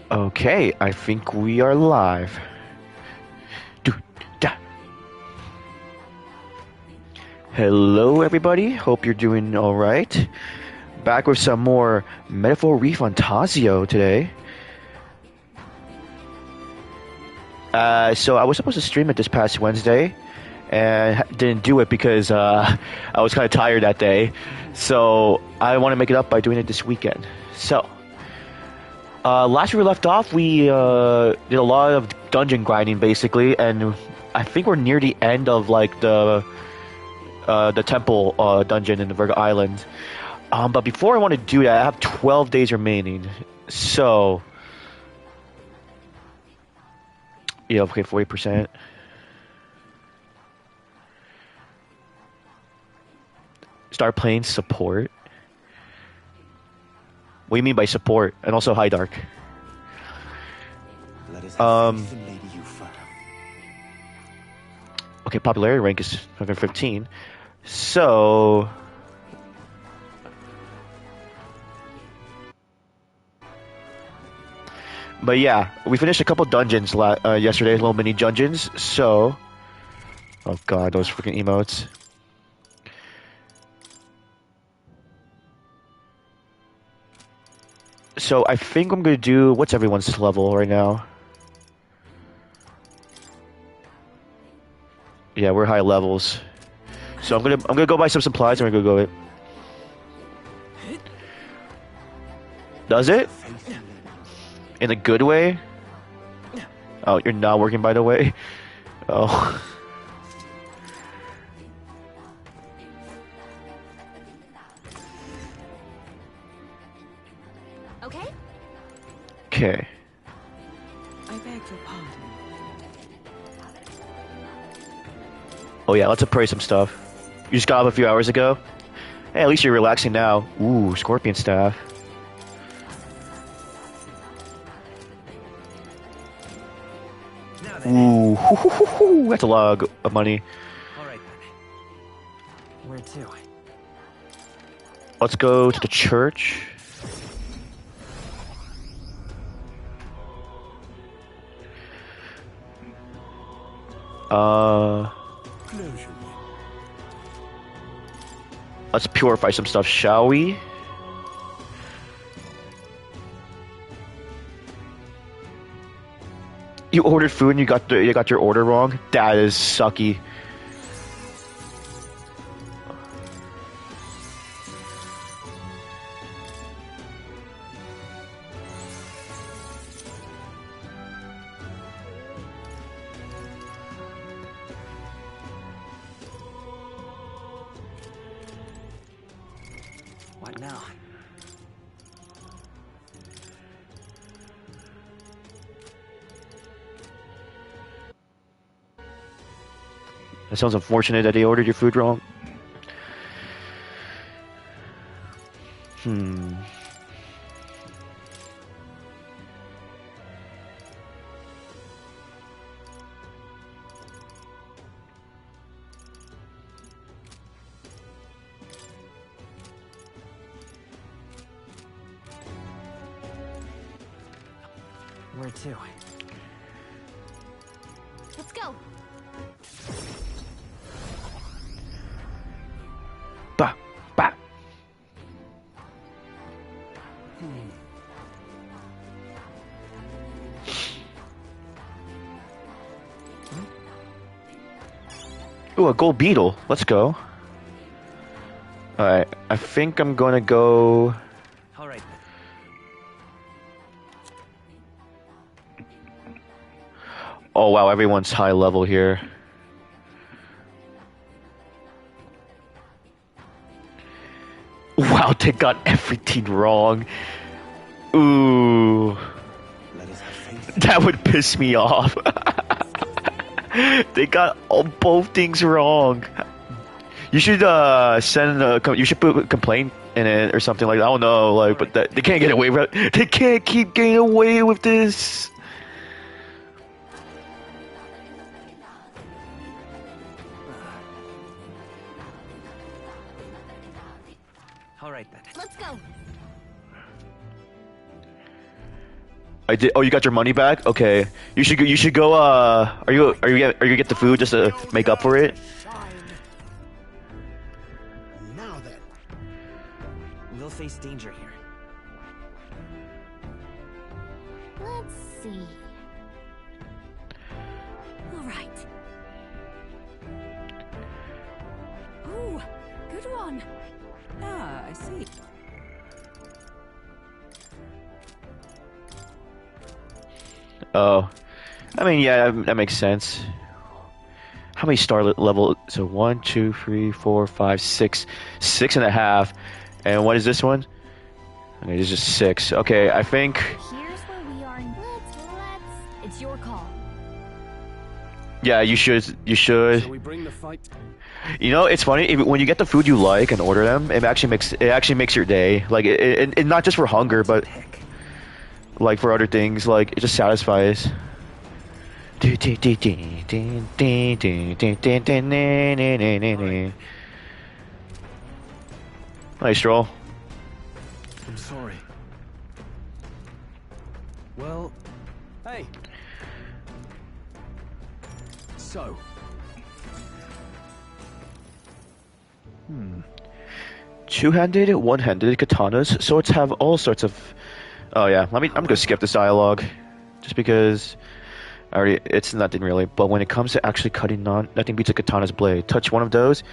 Okay, I think we are live. Do, da. Hello, everybody. Hope you're doing all right. Back with some more Metaphor ReFantazio today. So I was supposed to stream it this past Wednesday, and didn't do it because I was kind of tired that day. So I want to make it up by doing it this weekend. So. Last we left off, we did a lot of dungeon grinding basically, and I think we're near the end of like the temple dungeon in the Virgo Island. But before I want to do that, I have 12 days remaining. So, yeah, okay, 40%. Start playing support. What do you mean by support? And also High Dark. Let us have faith in Lady Eupha. Okay, popularity rank is 115. So... But yeah, we finished a couple dungeons yesterday, little mini dungeons, so... Oh god, those freaking emotes. So I think I'm gonna do... What's everyone's level right now? Yeah, we're high levels. So I'm gonna go buy some supplies and we're gonna go... Does it? In a good way? Oh, you're not working by the way? Oh. Okay? Okay. I beg your pardon. Oh yeah, let's appraise some stuff. You just got up a few hours ago? Hey, at least you're relaxing now. Ooh, scorpion staff. Ooh, hoo, hoo, hoo, hoo. That's a lot of money. Alright then. Where to? Let's go to the church. Let's purify some stuff, shall we? You ordered food and you got your order wrong? That is sucky. What now? That sounds unfortunate that they ordered your food wrong. Where to? Let's go. Bah, bah. Ooh, a gold beetle. Let's go. Alright, I think I'm gonna go... Alright then. Oh wow, everyone's high level here. Wow, they got everything wrong. Ooh. Let us have faith. That would piss me off. They got both things wrong. You should you should put a complaint in it or something like that. I don't know, like, but they can't get away with it. They can't keep getting away with this. Alright then. Let's go. I did. Oh, you got your money back? Okay. You should go. You should go. Are you gonna get the food just to make up for it? Now then. We'll face danger here. Let's see. All right. Ooh, good one. Ah, I see. Oh, I mean, yeah, that makes sense. How many star level? So 1, 2, 3, 4, 5, 6, 6.5. And what is this one? Okay, this is 6. Okay, I think. Here's where we are. Let's. It's your call. Yeah, you should. You should. Shall we bring the fight? You know, it's funny when you get the food you like and order them. It actually makes your day. Like, it not just for hunger, but like for other things. Like, it just satisfies. Nice roll. I'm sorry. Well, hey. So. Two-handed, one-handed katanas. Swords have all sorts of. Oh yeah, I'm gonna skip this dialogue, just because. It's nothing really. But when it comes to actually cutting on, nothing beats a katana's blade. Touch one of those,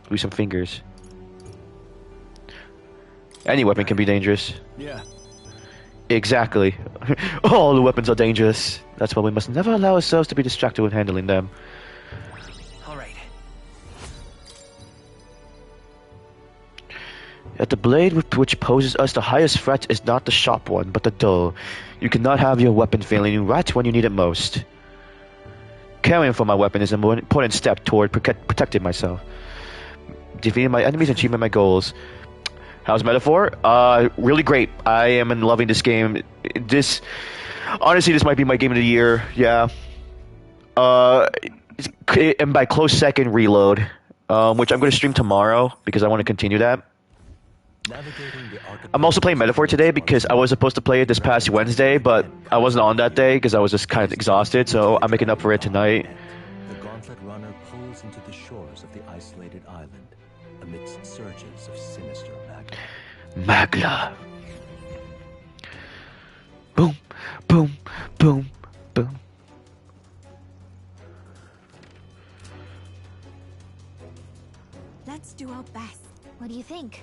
lose some fingers. Any weapon can be dangerous. Yeah. Exactly. All the weapons are dangerous. That's why we must never allow ourselves to be distracted with handling them. All right. Yet the blade which poses us the highest threat is not the sharp one, but the dull. You cannot have your weapon failing you right when you need it most. Caring for my weapon is an important step toward protecting myself. Defeating my enemies and achieving my goals. How's Metaphor? Really great. I am loving this game. Honestly, this might be my game of the year. Yeah. And by close second, Reload, which I'm going to stream tomorrow because I want to continue that. I'm also playing Metaphor today because I was supposed to play it this past Wednesday, but I wasn't on that day because I was just kind of exhausted, so I'm making up for it tonight. The gauntlet runner pulls into the shores of the isolated island amidst surges of sinister magma. Boom, boom, boom, boom. Let's do our best. What do you think?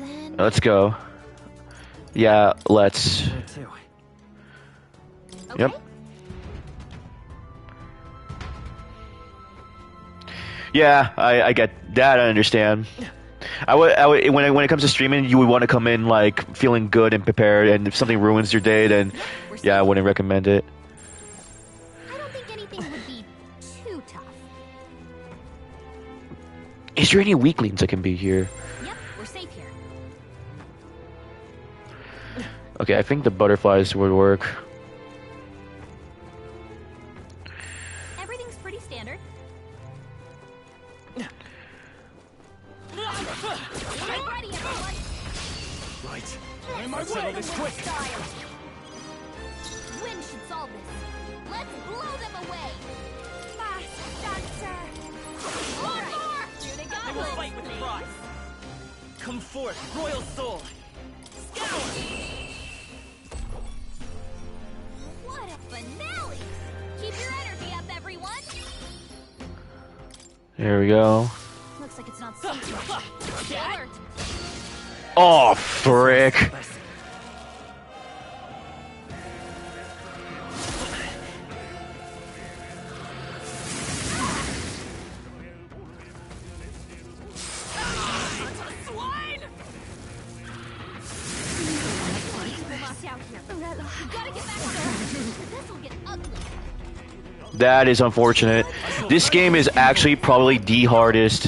Then. Let's go. Yeah, let's. Where to? Okay. Yep. Yeah, I get that. I understand. I would when it comes to streaming, you would want to come in like feeling good and prepared, and if something ruins your day, then yeah, I wouldn't recommend it. I don't think anything would be too tough. Is there any weaklings that can be here? Yep, we're safe here. Okay, I think the butterflies would work. Everything's pretty standard. Get ready, everyone. Right. Let's settle this quick. style. Wind should solve this. Let's blow them away. Fast dancer. All right, here they go. I will fight with pride. Come forth, royal soul. Scour. What a finale! Keep your energy up, everyone. There we go. Looks like it's not safe. Stay alert. Oh, frick. Swine! Locked out here. You gotta get back there. This'll get ugly. That is unfortunate. This game is actually probably the hardest.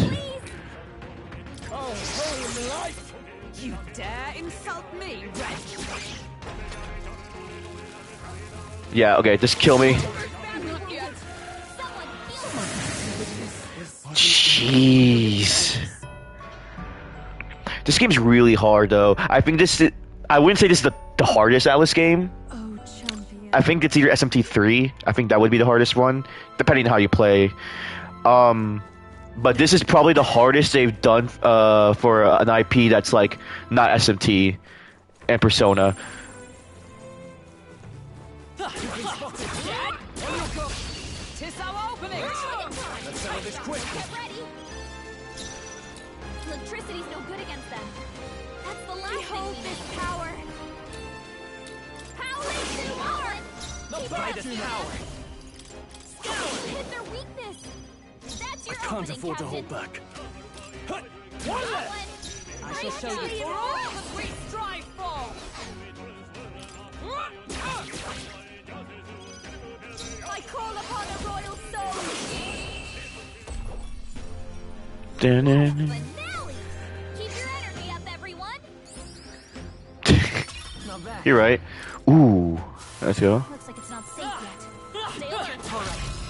You dare insult me, Red? Yeah, okay, just kill me. Not yet. Someone heal me. Jeez. This game's really hard though. I think I wouldn't say this is the hardest Atlas game. Oh, champion. I think it's either SMT3. I think that would be the hardest one, depending on how you play. But this is probably the hardest they've done for an IP that's like not SMT and Persona. Tis our opening. Let's settle this quick. Get ready. Electricity's no good against them. That's the last Behold thing we this need. power. Howling too hard. Not by this power. You hit their weakness. That's your Can't opening, afford to Captain. hold back. One That left. one. I shall show you for all that we strive for. I call upon a royal soul. Finale. Keep your energy up, everyone. Not bad. You're right. Ooh, let's go. Looks like it's not safe yet. Stay alert.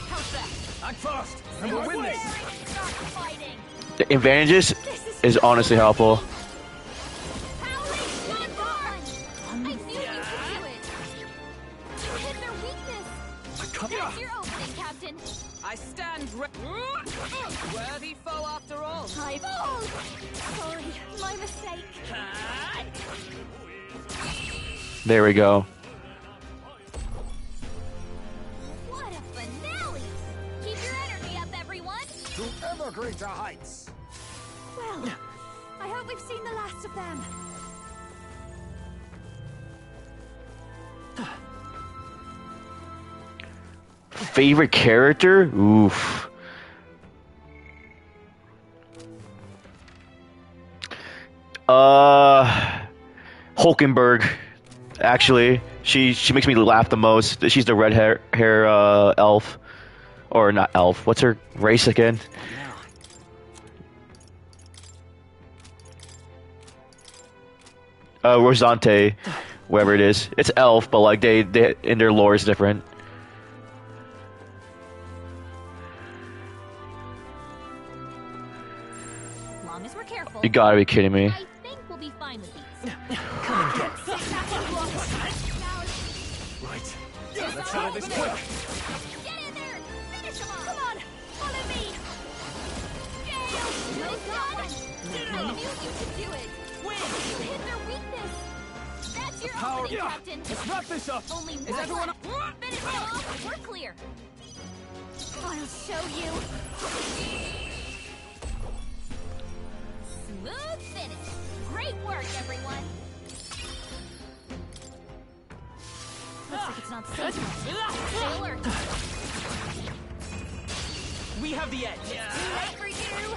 How's that? Act fast, and we'll win this. Start fighting. The advantages is honestly helpful. Howling Thunderbolt. I knew you could do it. You hit their weakness. That's your opening, Captain. I stand worthy foe after all. I Sorry, my mistake. There we go. What a finale! Keep your energy up, everyone. To ever greater heights. Well, I hope we've seen the last of them. Favorite character? Oof. Hulkenberg. Actually, she makes me laugh the most. She's the red hair elf, or not elf. What's her race again? Rosante, whatever it is. It's elf, but like they in their lore is different. As long as we're careful. You gotta be kidding me. I think we'll be fine with these. Right. Let's settle this quick. Get in there! Finish him off! Come on! Follow me! Gale! Well done! I knew you could do it! You hit their weakness! That's your Power. opening, Captain! Let's wrap this up. Only Is one everyone left. Finish him off! We're clear! I'll show you! Smooth finish! Great work, everyone! Looks like it's not safe yet. Stay alert! We have the edge. Right for you!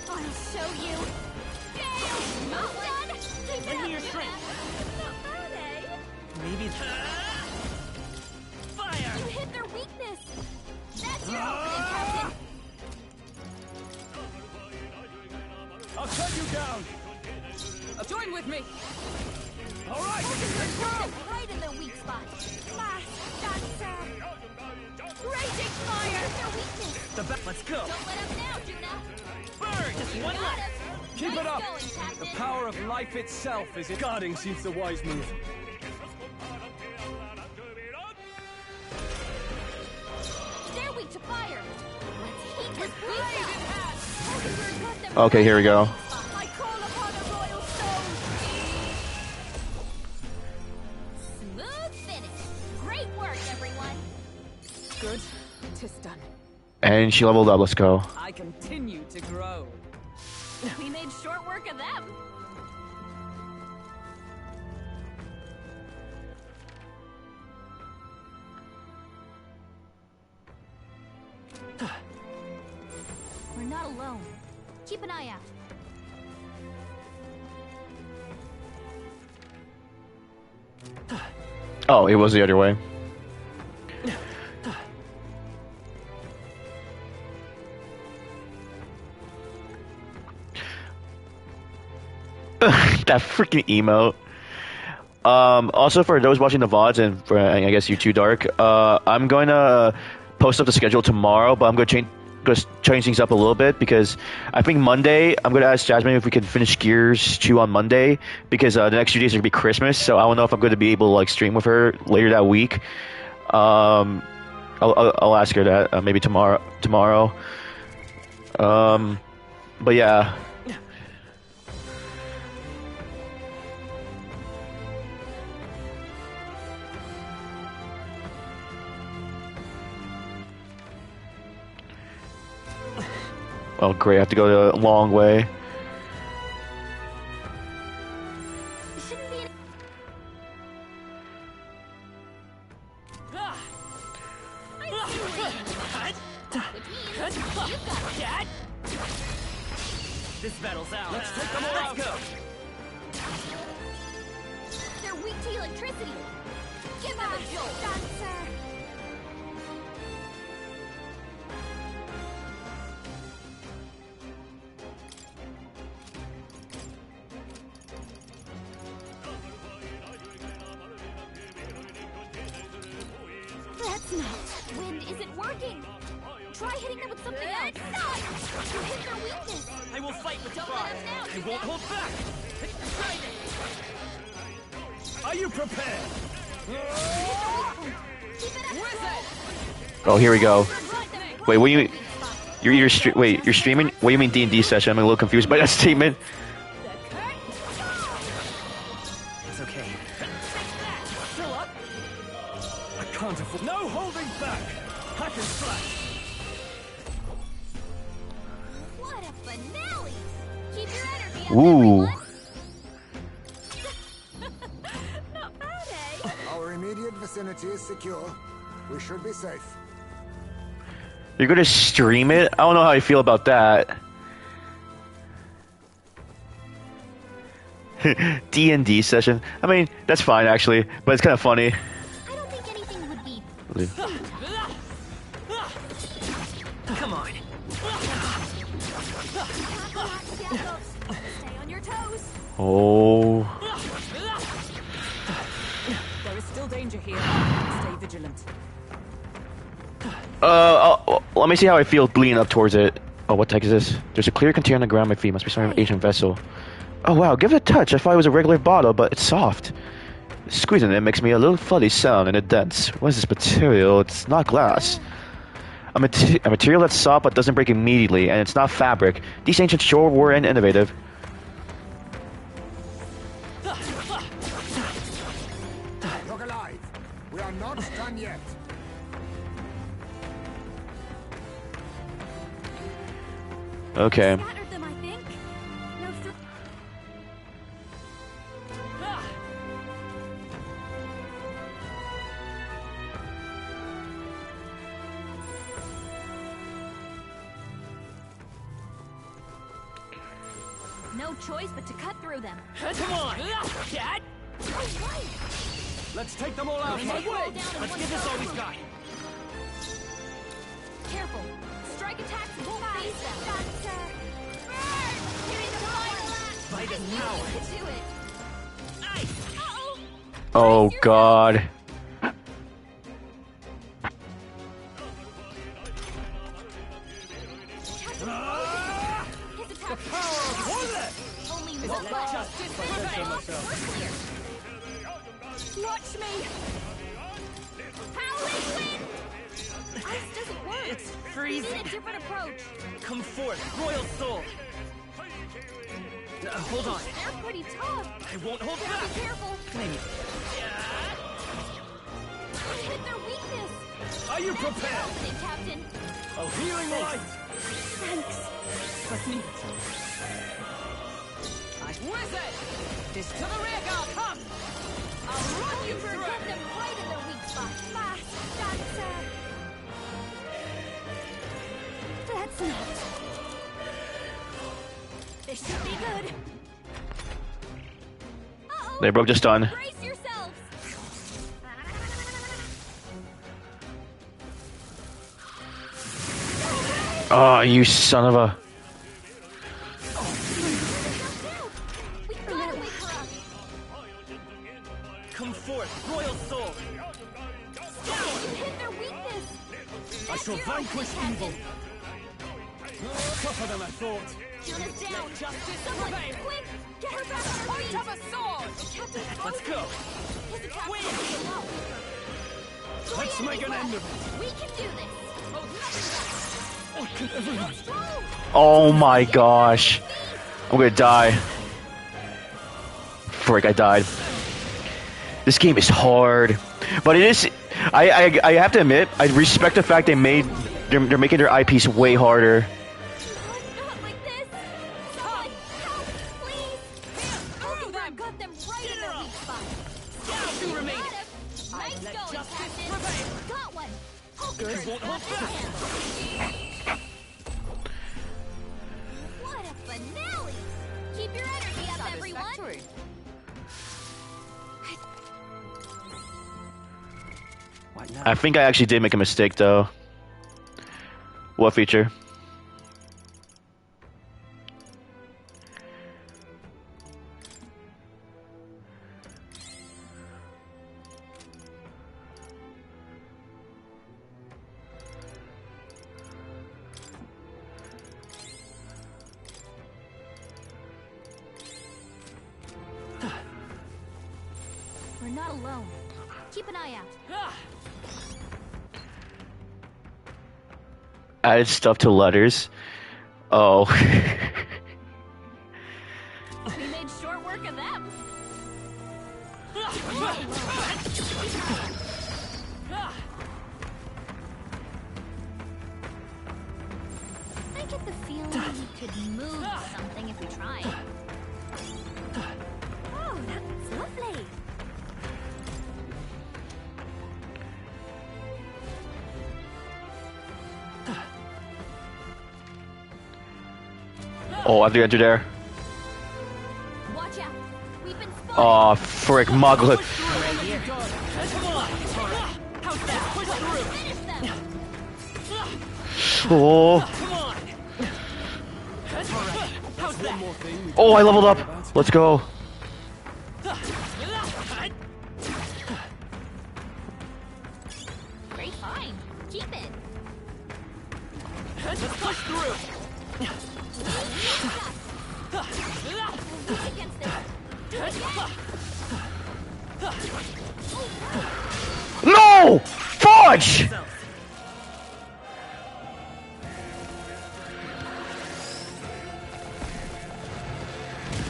I'll show you! Gale! Not done! Keep it Lend me up, your Eupha. strength. Not bad, eh? Maybe. Fire. You hit their weakness! That's your opening, Captain! I'll cut you down. Join with me. All right. Let's go. Right in their weak spot! Blast! Dancer! Raging fire! Their weakness! Let's go. Don't let up now, Juna! Burn. One Got left. him! Keep Nice it up. going, Captain. The power of life itself is it. Guarding seems the wise move. They're weak to fire! Let's heat this place up! Okay, here we go. I call upon a royal soul! Smooth finish! Great work, everyone! Good. Tis done. And she leveled up. Let's go. I continue to grow. We made short work of them! We're not alone. Keep an eye out. Oh, it was the other way. That freaking emote. Also, for those watching the VODs and for I guess you too, Dark, I'm going to post up the schedule tomorrow, but I'm going gonna change things up a little bit because I think Monday I'm gonna ask Jasmine if we can finish Gears 2 on Monday because the next 2 days are gonna be Christmas, so I don't know if I'm gonna be able to like stream with her later that week. I'll ask her that maybe tomorrow. But yeah. Oh great, I have to go the long way. Shouldn't be. This battle's out. Let's take them all out. Let's go. They're weak to electricity. Give them a jolt. Dancer. That's not. Wind isn't working. Try hitting them with something else. You hit their weakness. I will fight with Don't fire. let them down. I won't hold back. Are you prepared? Oh, here we go. Wait, what do you? You're streaming? What do you mean D&D session? I'm a little confused by that statement. It's okay. Still up? I can't afford. No holding back. Hack and slash. What a finale! Keep your energy up, Ooh. everyone. Not bad, eh? Our immediate vicinity is secure. We should be safe. You're gonna stream it? I don't know how I feel about that. D&D session. I mean, that's fine actually, but it's kind of funny. I don't think anything would be. Come on. Stay on your toes. Oh. There is still danger here. Stay vigilant. Let me see how I feel bleeding up towards it. Oh, what the heck is this? There's a clear container on the ground at my feet. Must be some ancient vessel. Oh wow, give it a touch. I thought it was a regular bottle, but it's soft. Squeezing it makes me a little fuzzy sound and it dents. What is this material? It's not glass. A material that's soft but doesn't break immediately, and it's not fabric. These ancients sure were innovative. Look alive. We are not done yet. Okay. Scattered them, I think. No thr- No choice but to cut through them. Come on. Dad. Oh, right. Let's take them all out. Take My it all way. down in Let's one give this go. all we've got. Careful. Strike attacks won't phase them. Dancer. Burn! Hitting the final act. Fight us I knew now. you could do it. Uh-oh. Oh god. His attack. Only one left. Justice We're prevails. clear. Watch me. Howling wind. Ice doesn't work. It's We need freezing. a different approach. Come forth, royal soul. Hold on. They're pretty tough. I won't hold Gotta back. be careful. Maybe. Hit their weakness. Are you That's prepared? confident, Captain. A healing light. Thanks. Trust me. Wizard! This to the rear guard. Come. I'll run you through. Get them right in their weak spot. Fast, dancer. That's not. This should be good. Uh-oh. They broke the stun. Brace yourselves. Oh, you son of a. We gotta wake her up. Come forth, royal soul. You hit their weakness. I shall vanquish evil. Tougher than I thought. Yuna's down. Justice Someone, prevail. quick! Get her back on her Point feet! of a sword. Captain, Let's go. his attack Win. is so low. Three Let's make an enemies end of left. We can do this. Oh, nothing What can everyone... left. Let's go. Oh my gosh. I'm gonna die. Frick, I died. This game is hard. But it is... I have to admit, I respect the fact they're making their IPs way harder. Not like this. Someone, help, please. Overburn got them right in their weak spot. Two remaining. Nice Let going, justice Captain. prevail. Got one. Good. Won't hold back. What a finale! Keep your energy up, everyone. What now? I think I actually did make a mistake, though. What feature? We're not alone. Keep an eye out. Ah, Added stuff to letters. Oh. We made short work of them. I get the feeling we could move something if we tried. Oh, that's lovely. Oh, I have to enter there. Watch out. We've been spotted. Oh, frick, Muggle. right here. Come on. How's that? Push through. Finish them. Oh. Come on. How's that? More thing we Oh, I leveled up. Let's go. Great find. Keep it. Let's push through. Weak against this. Do it again. No! Fudge!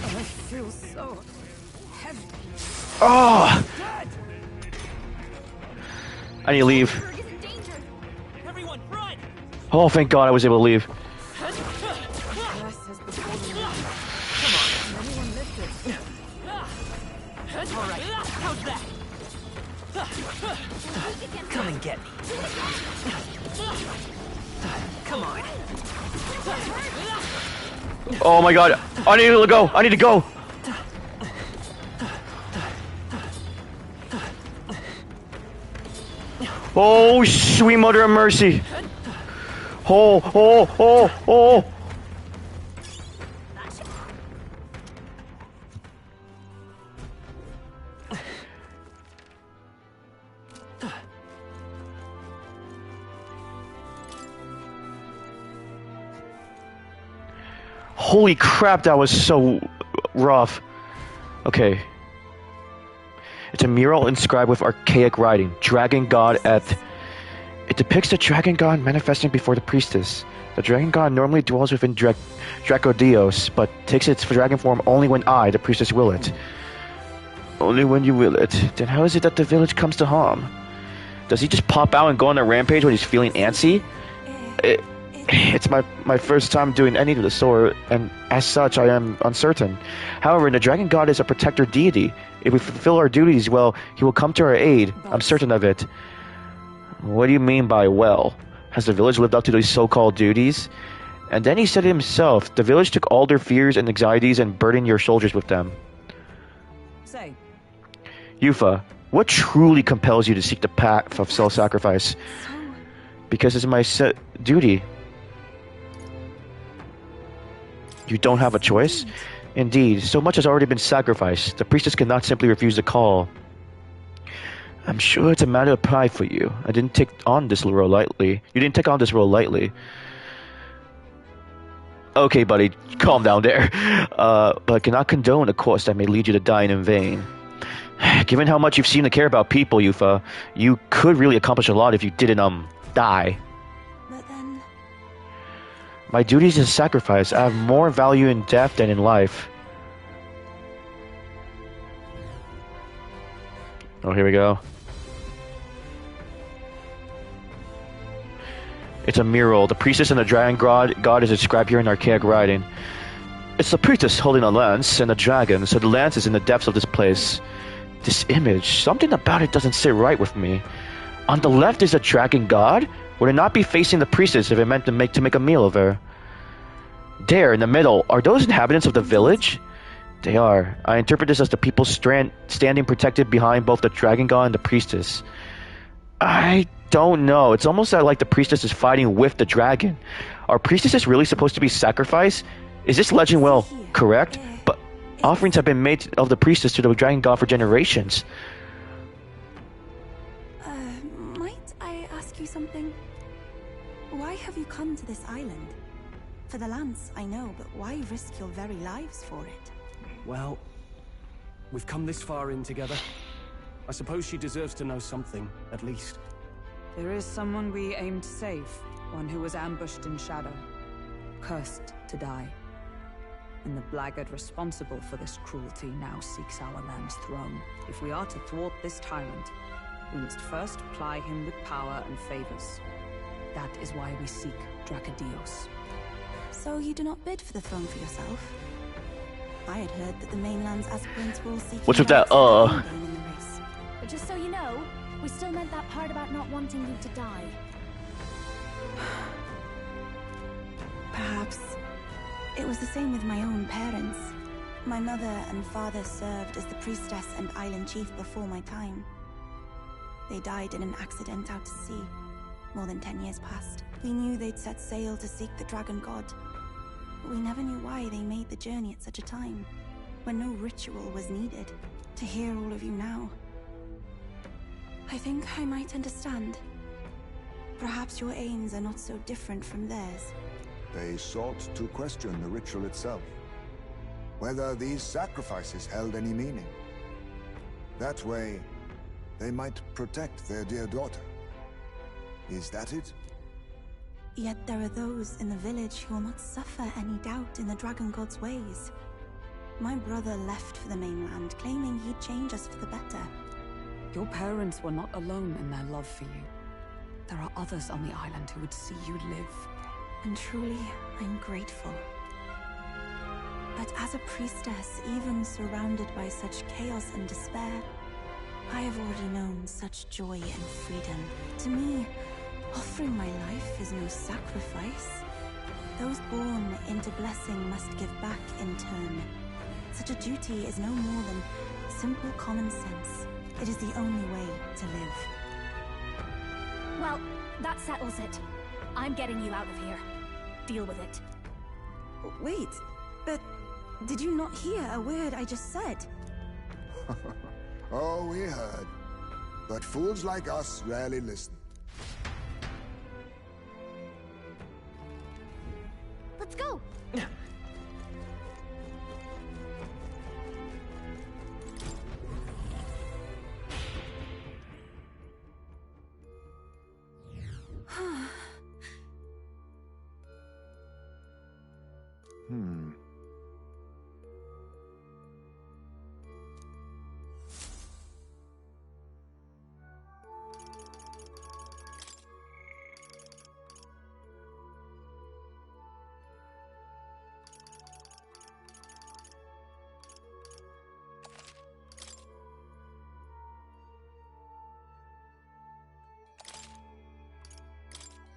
I feel so heavy. Oh! I need to leave. Berg is in danger. Everyone, run! Oh, thank God I was able to leave. Alright, how's that? Weak against Come and get me. Come on. Oh my God. I need to go. I need to go. Oh, sweet mother of mercy. Oh, oh, oh, oh. Holy crap, that was so rough. Okay. It's a mural inscribed with archaic writing. Dragon God Eth. It depicts the dragon god manifesting before the priestess. The dragon god normally dwells within Dracodios, but takes its dragon form only when I, the priestess, will it. Only when you will it. Then how is it that the village comes to harm? Does he just pop out and go on a rampage when he's feeling antsy? It's my first time doing any of the sort, and as such I am uncertain. However, the dragon god is a protector deity. If we fulfill our duties well, he will come to our aid. I'm certain of it. What do you mean by well? Has the village lived up to these so-called duties? And then he said it himself, the village took all their fears and anxieties and burdened your soldiers with them. Say, Eupha, what truly compels you to seek the path of self-sacrifice? Because it's my duty. You don't have a choice? Indeed, so much has already been sacrificed. The priestess cannot simply refuse the call. I'm sure it's a matter of pride for you. I didn't take on this role lightly. You didn't take on this role lightly. Okay, buddy, calm down there. But I cannot condone a course that may lead you to dying in vain. Given how much you've seemed to care about people, Eupha, you could really accomplish a lot if you didn't, die. But then... My duty is a sacrifice. I have more value in death than in life. Oh, here we go. It's a mural. The priestess and the dragon god is described here in archaic writing. It's the priestess holding a lance and a dragon, so the lance is in the depths of this place. This image, something about it doesn't sit right with me. On the left is a dragon god? Would it not be facing the priestess if it meant to make a meal of her? There, in the middle, are those inhabitants of the village? They are. I interpret this as the people standing protected behind both the dragon god and the priestess. I don't know. It's almost like the priestess is fighting with the dragon. Are priestesses really supposed to be sacrificed? Is this legend correct? But offerings have been made of the priestess to the dragon god for generations. Might I ask you something? Why have you come to this island? For the lance, I know, but why risk your very lives for it? Well, we've come this far in together. I suppose she deserves to know something, at least. There is someone we aim to save, one who was ambushed in shadow, cursed to die. And the blackguard responsible for this cruelty now seeks our land's throne. If we are to thwart this tyrant, we must first ply him with power and favors. That is why we seek Dracadios. So you do not bid for the throne for yourself? I had heard that the mainland's aspirants were all seeking... What's with that, in the race. But just so you know, we still meant that part about not wanting you to die. Perhaps. It was the same with my own parents. My mother and father served as the priestess and island chief before my time. They died in an accident out to sea. More than 10 years passed. We knew they'd set sail to seek the dragon god. But we never knew why they made the journey at such a time, when no ritual was needed. To hear all of you now, I think I might understand. Perhaps your aims are not so different from theirs. They sought to question the ritual itself, whether these sacrifices held any meaning. That way, they might protect their dear daughter. Is that it? Yet there are those in the village who will not suffer any doubt in the dragon god's ways. My brother left for the mainland, claiming he'd change us for the better. Your parents were not alone in their love for you. There are others on the island who would see you live. And truly, I'm grateful. But as a priestess, even surrounded by such chaos and despair, I have already known such joy and freedom. To me, offering my life is no sacrifice. Those born into blessing must give back in turn. Such a duty is no more than simple common sense. It is the only way to live. Well, that settles it. I'm getting you out of here. Deal with it. Wait, but did you not hear a word I just said? Oh, we heard. But fools like us rarely listen. Let's go!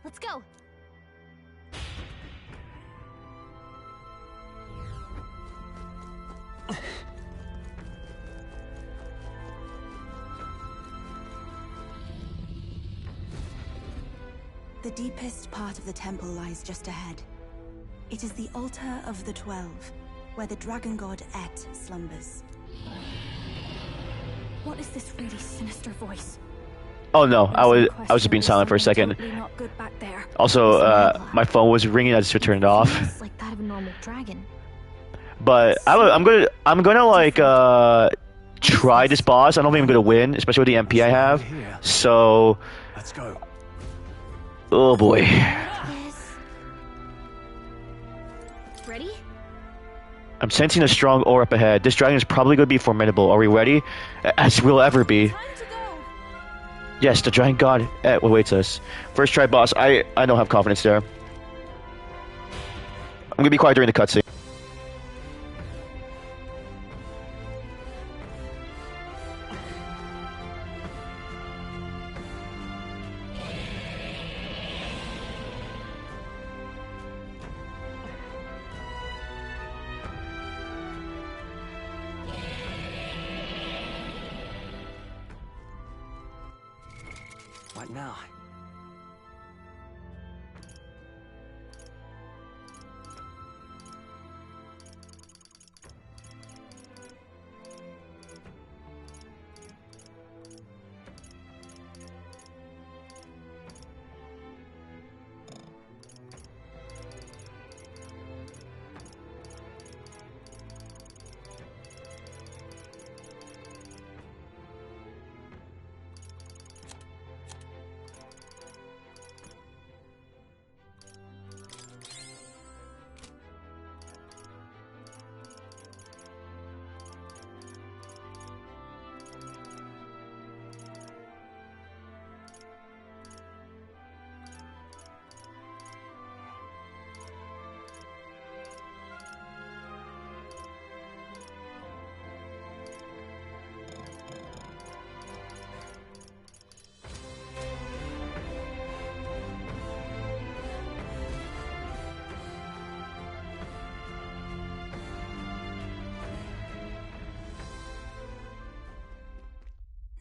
Let's go! The deepest part of the temple lies just ahead. It is the altar of the 12, where the dragon god Et slumbers. What is this really sinister voice? Oh no, I was just being silent for a second. Totally not good back there. Also, my phone was ringing. I just turned it off. Like that of an form of dragon. But I'm gonna like try this boss. I don't think I'm gonna win, especially with the MP I have. So, Let's go. oh boy. Yes. Ready? I'm sensing a strong aura up ahead. This dragon is probably gonna be formidable. Are we ready? As we'll ever be. Time to go. Yes, the dragon god awaits us. First try boss. I don't have confidence there. I'm gonna be quiet during the cutscene. What now?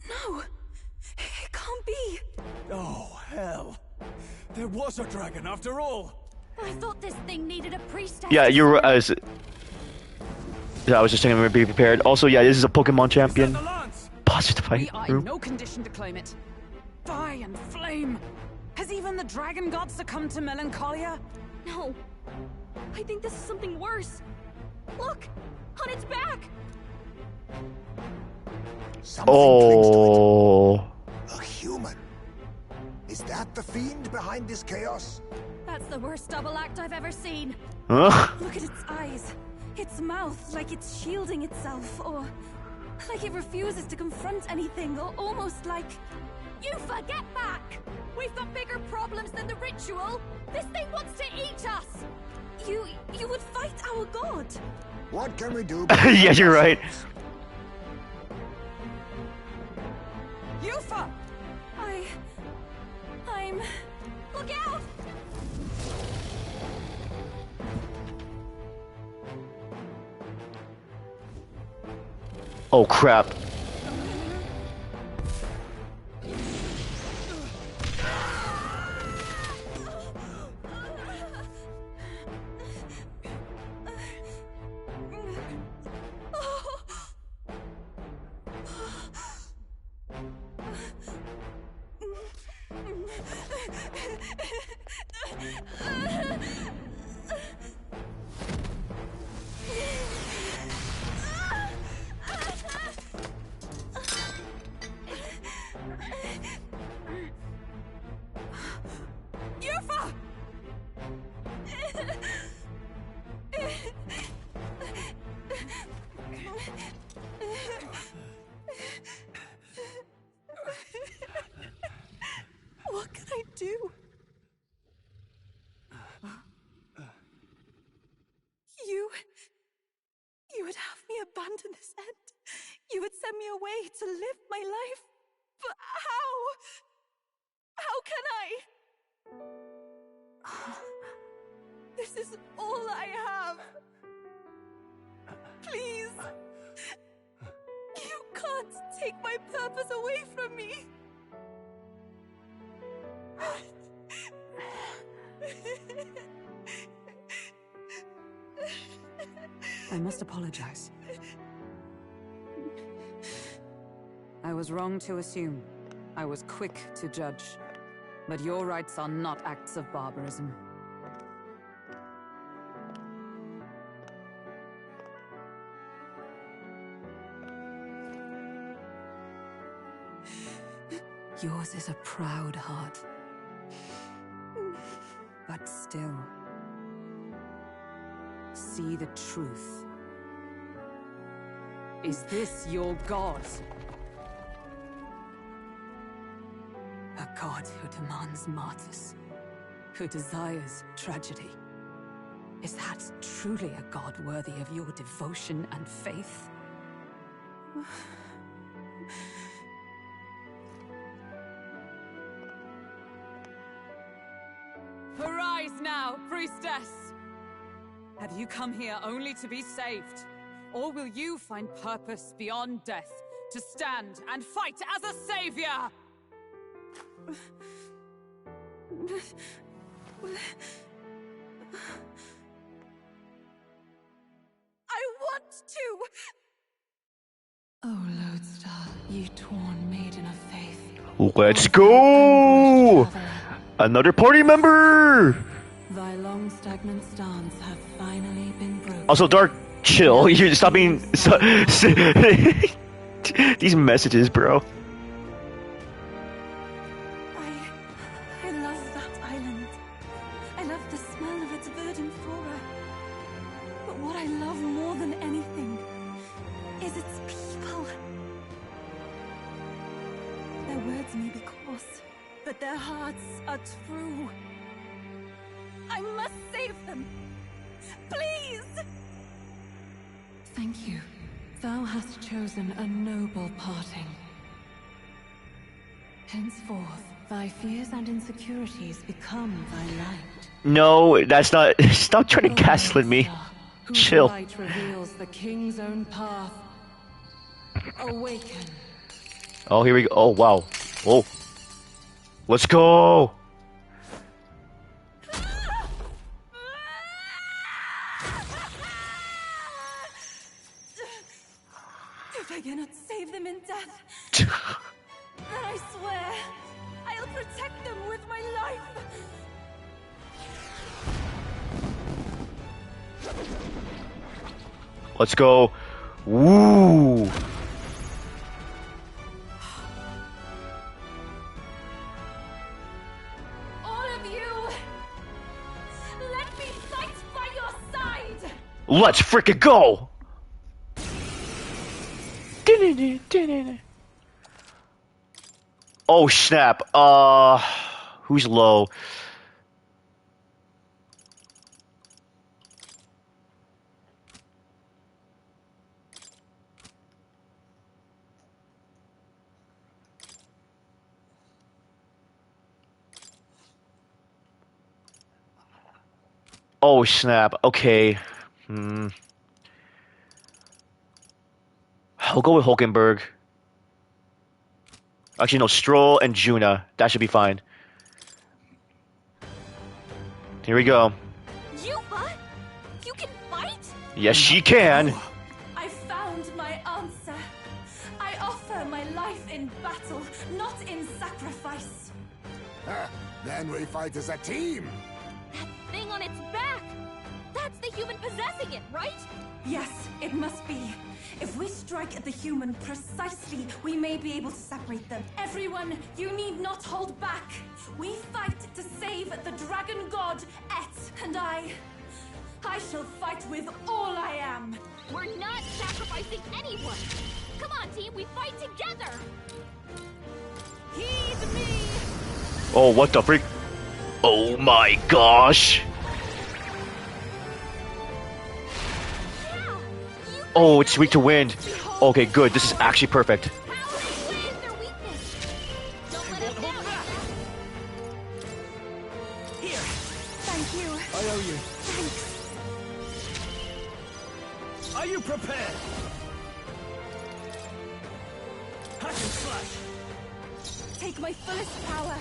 No! It can't be! Oh, hell. There was a dragon after all. I thought this thing needed a priestess. Yeah, you're yeah, I was just saying I'm gonna be prepared. Also, yeah, this is a Pokemon champion. The lance. Positive We fight. are in no condition to claim it. Fire and flame! Has even the dragon god succumbed to melancholia? No. I think this is something worse. Look! On its back! Something clings to Oh. it. A human. Is that the fiend behind this chaos? That's the worst double act I've ever seen. Huh? Look at its eyes. Its mouth, like it's shielding itself, or like it refuses to confront anything, or almost like... Eupha, get back! We've got bigger problems than the ritual. This thing wants to eat us. You would fight our god! What can we do? Yeah, you're right. Eupha! I'm... Look out! Oh crap. Eupha! What can I do? You would have me abandon this end. You would send me away to live my life. But how? How can I? This is all I have. Please. You can't take my purpose away from me. I must apologize. I was wrong to assume. I was quick to judge. But your rites are not acts of barbarism. Yours is a proud heart. But still, see the truth. Is this your god? A god who demands martyrs, who desires tragedy. Is that truly a god worthy of your devotion and faith? Arise now, priestess! Have you come here only to be saved? Or will you find purpose beyond death, to stand and fight as a savior? I want to! Oh, Lodestar, you torn maiden of faith. Let's go! Another party member! Thy long stagnant stance have finally been broken. Also, Dark, chill. You're stop being these messages, bro. I love that island. I love the smell of its verdant flora. But what I love more than anything is its people. Their words may be coarse, but their hearts are true. I must save them. Please! Thank you. Thou hast chosen a noble parting. Henceforth, thy fears and insecurities become thy light. No, that's not. Stop trying to gaslight me. Chill. Light reveals the king's own path. Awaken. Oh, here we go. Oh, wow. Oh. Let's go. If I cannot save them in death, then I swear I'll protect them with my life. Let's go. Woo. All of you, let me fight by your side. Let's frickin' go. Oh snap. Who's low? Oh snap. Okay. I'll go with Hulkenberg. Actually, no, Stroll and Juna. That should be fine. Here we go. Eupha, you can fight? Yes, she can. I found my answer. I offer my life in battle, not in sacrifice. Then we fight as a team. That thing on its back! That's the human possessing it, right? Yes, it must be. If we strike at the human precisely, we may be able to separate them. Everyone, you need not hold back. We fight to save the dragon god, Et, and I shall fight with all I am. We're not sacrificing anyone! Come on, team, we fight together! Heed me! Oh, what the freak? Oh my gosh. Yeah! You Oh, it's weak to wind. Okay, good. This is actually perfect. power is their weakness! Don't let us down! Here, Thank you. I owe you. Thanks. Are you prepared? Hack and slash. Take my fullest power.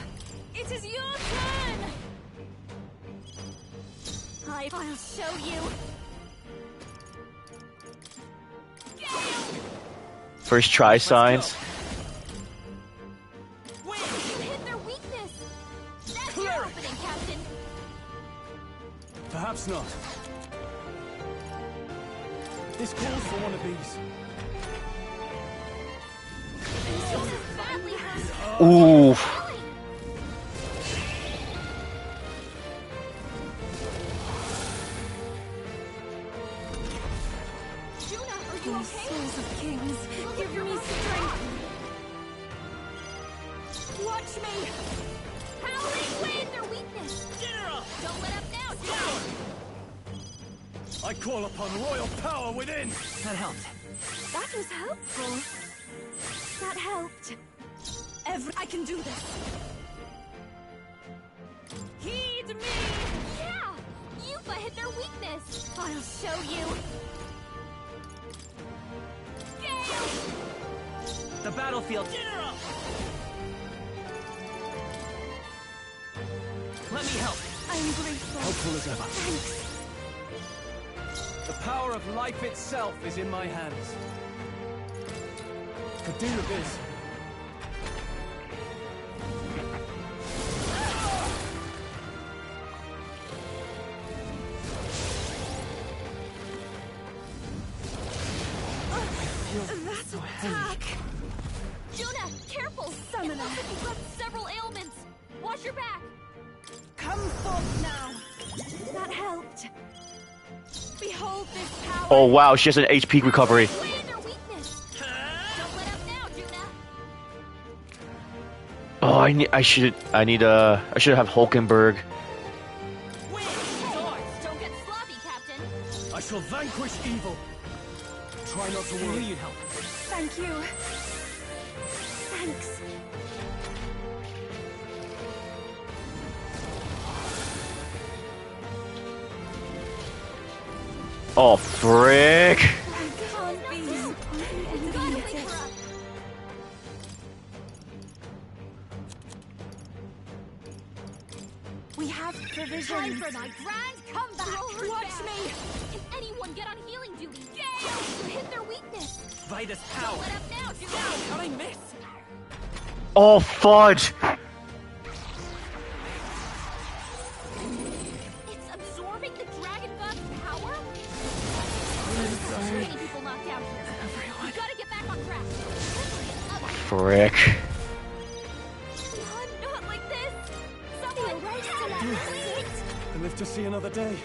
It is your turn! I'll show you! First try signs. You hit their weakness! That's your Cleric. opening, Captain! Perhaps not. This calls for one of these. Badly Ooh. Juna, are you Oh, okay? souls of kings, give me strength. Watch me! Howling wind, their weakness! General! Don't let up now, Juna! I call upon royal power within! That helped. That was helpful. That helped. I can do this. Heed me! Yeah! Eupha hit their weakness! I'll show you. Gale! The battlefield. General! Let me help. I'm grateful. Helpful as ever. Thanks. The power of life itself is in my hands. Could do with this. That attack. Juna, careful! Summoner. It looks like you've got several ailments! Watch your back! Come forth now. That helped. Behold this power. Oh wow, she has an HP recovery. Wind, their weakness! Don't let up now, Juna! Oh, I should have Hulkenberg. Win! Don't get sloppy, Captain! I shall vanquish evil. Try not to I knew worry. you'd help. Thank you. Thanks. Oh frick! I can't be. You gotta wake her up! We have provisions. Time for my grand comeback! Watch me. Can anyone get on healing duty? Gale! You hit their weakness! Vitus Don't power. let up now, Juna! How'd I miss? Oh fudge! It's absorbing the dragon god's power? There's so many people knocked out here. We gotta get back on track. Frick. Not like this! Someone help, please! And live to see another day.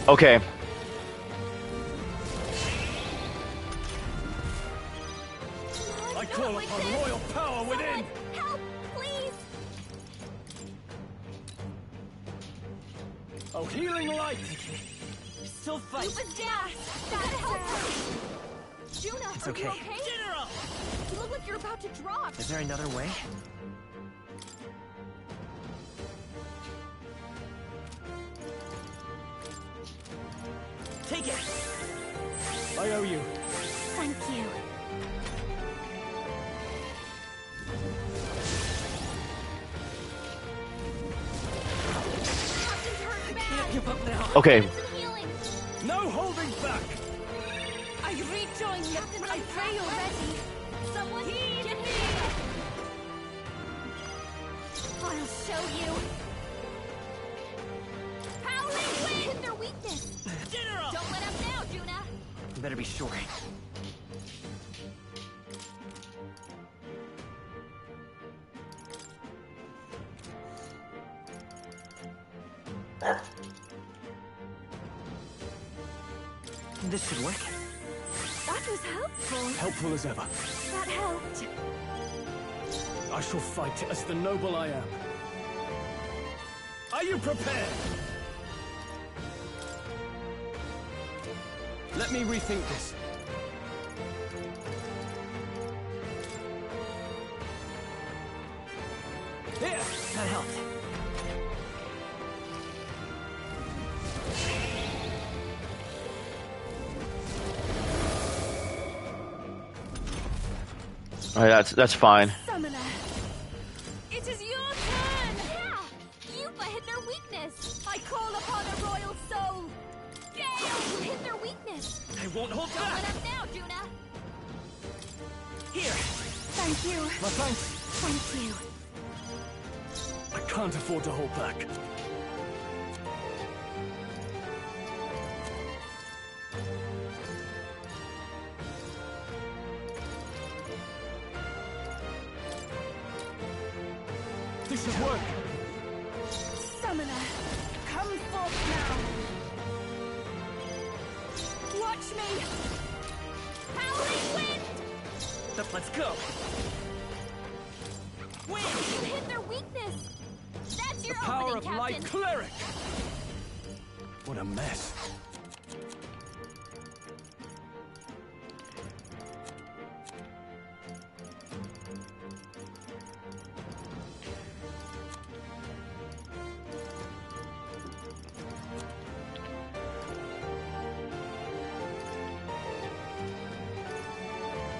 Okay. I call upon royal power within. Help, please! Oh, healing light. Still fight. Eupha's down! Gotta help her! Juna, It's are okay. you okay? General! You look like you're about to drop. Is there another way? Take it. I owe you. Thank you. Captain's hurt bad. Can't give up now. Okay. Some healing. No holding back. I rejoin you. I pray you're ready. Someone get me! I'll show you. Howling wind! Hit their weakness! General! Don't let up now, Juna! You better be sure. This should work. That was helpful. Helpful as ever. That helped. I shall fight as the noble I am. Are you prepared? Let me rethink this. Here! That helped. Alright, that's fine. Summoner. It is your turn! Yeah! Eupha hit their weakness! I call upon a royal soul! Gale! You hit their weakness! I won't hold Don't let back. up now, Juna! Here. Thank you. My thanks. Thank you. I can't afford to hold back. This should work. Summoner, come forth now. Watch me. Howling wind! Let's go. Wind! You hit their weakness! That's your Power opening, of light Captain! cleric. What a mess.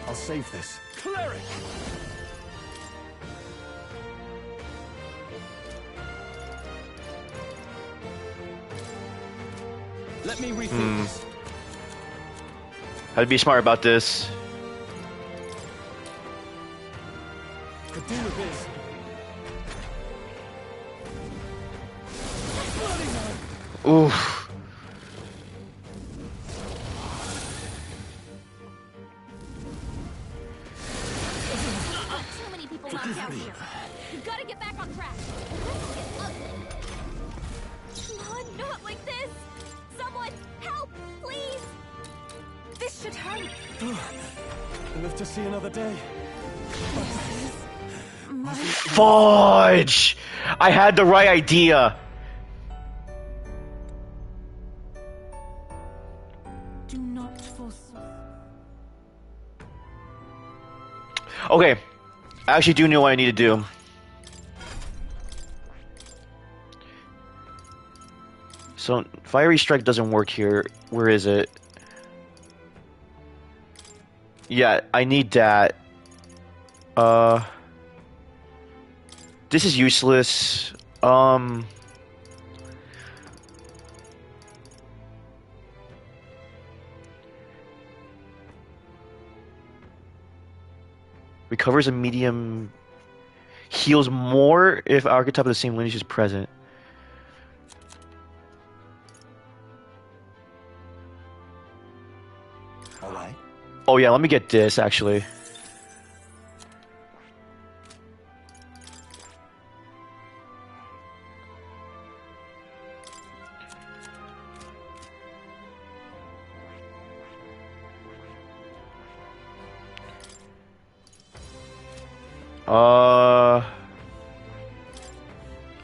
I'll save this. Cleric! Let me rethink this. How to be smart about this. Could do with this. Oof. Too many people knocked out here. You've got to get back on track. This will get ugly. Come on, not like this! Someone, help, please! This should help. I live to see another day. Fudge! I had the right idea. Do not forsake. Okay, I actually do know what I need to do. So, Fiery Strike doesn't work here. Where is it? Yeah, I need that. This is useless. Recovers a medium. Heals more if archetype of the same lineage is present. All right. Oh yeah, let me get this actually.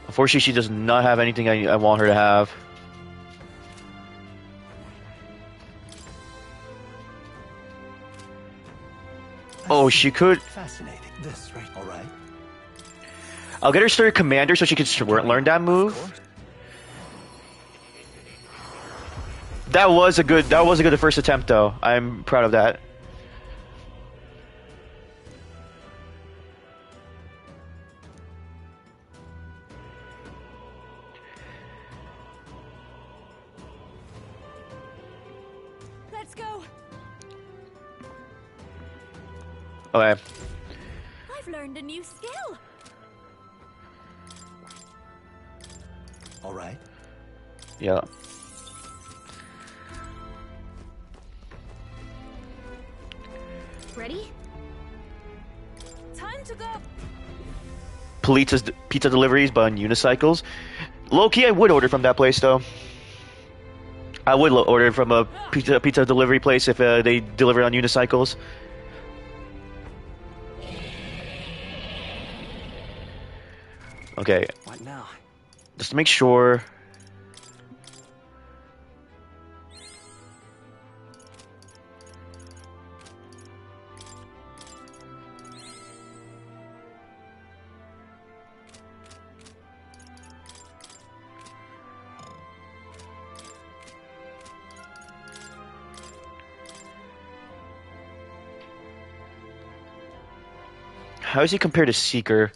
Unfortunately, she does not have anything I want her to have. Oh, she could. Fascinating. This, right? All right. I'll get her started commander so she can learn that move. That was a good first attempt though. I'm proud of that. Let's go. Okay. I've learned a new skill! All right. Yeah. Ready? Time to go. Pizza deliveries, but on unicycles. Low key, I would order from that place though. I would order from a pizza delivery place if they deliver on unicycles. Okay, What now? just to make sure. How does he compare to Seeker?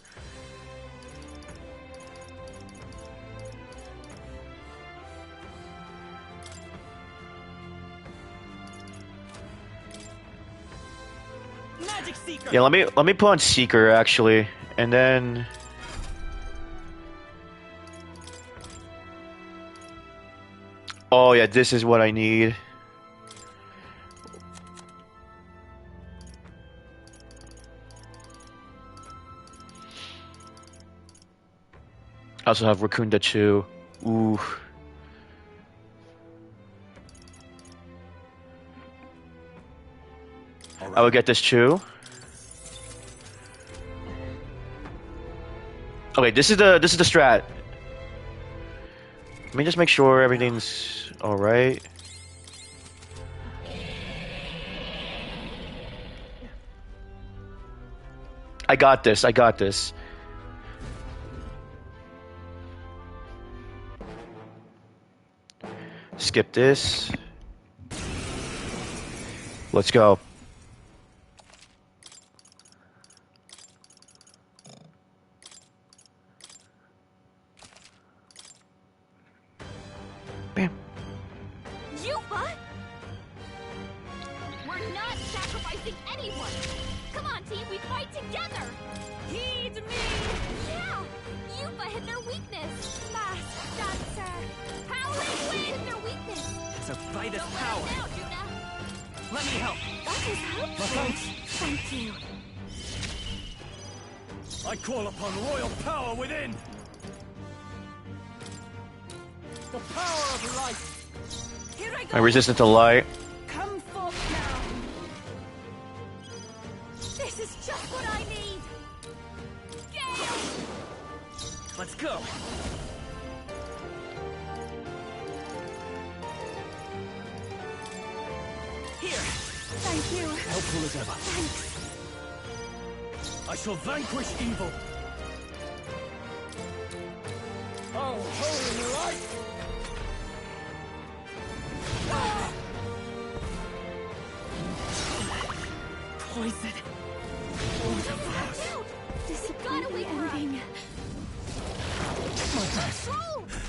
Magic Seeker! Yeah, let me put on Seeker actually, and then oh yeah, this is what I need. I also have Raccoon Chu. Ooh. I will get this Chu. Okay, this is the strat. Let me just make sure everything's all right. I got this. I got this. Skip this. Let's go. Bam. Eupha? We're not sacrificing anyone. Come on, team, we fight together. Heed me! Yeah, Eupha hit their weakness. Mask dancer. Howling wind hit their weakness. So fight us Don't let power. us down, Juna. Let me help. That was helpful. Thank you. I call upon royal power within. The power of light. Here I go! I'm resistant to light. Come forth now! This is just what I need. Gale! Let's go. Here. Thank you. Helpful as ever. I shall vanquish evil. Oh, holy light! Poison. This has gotta be ending.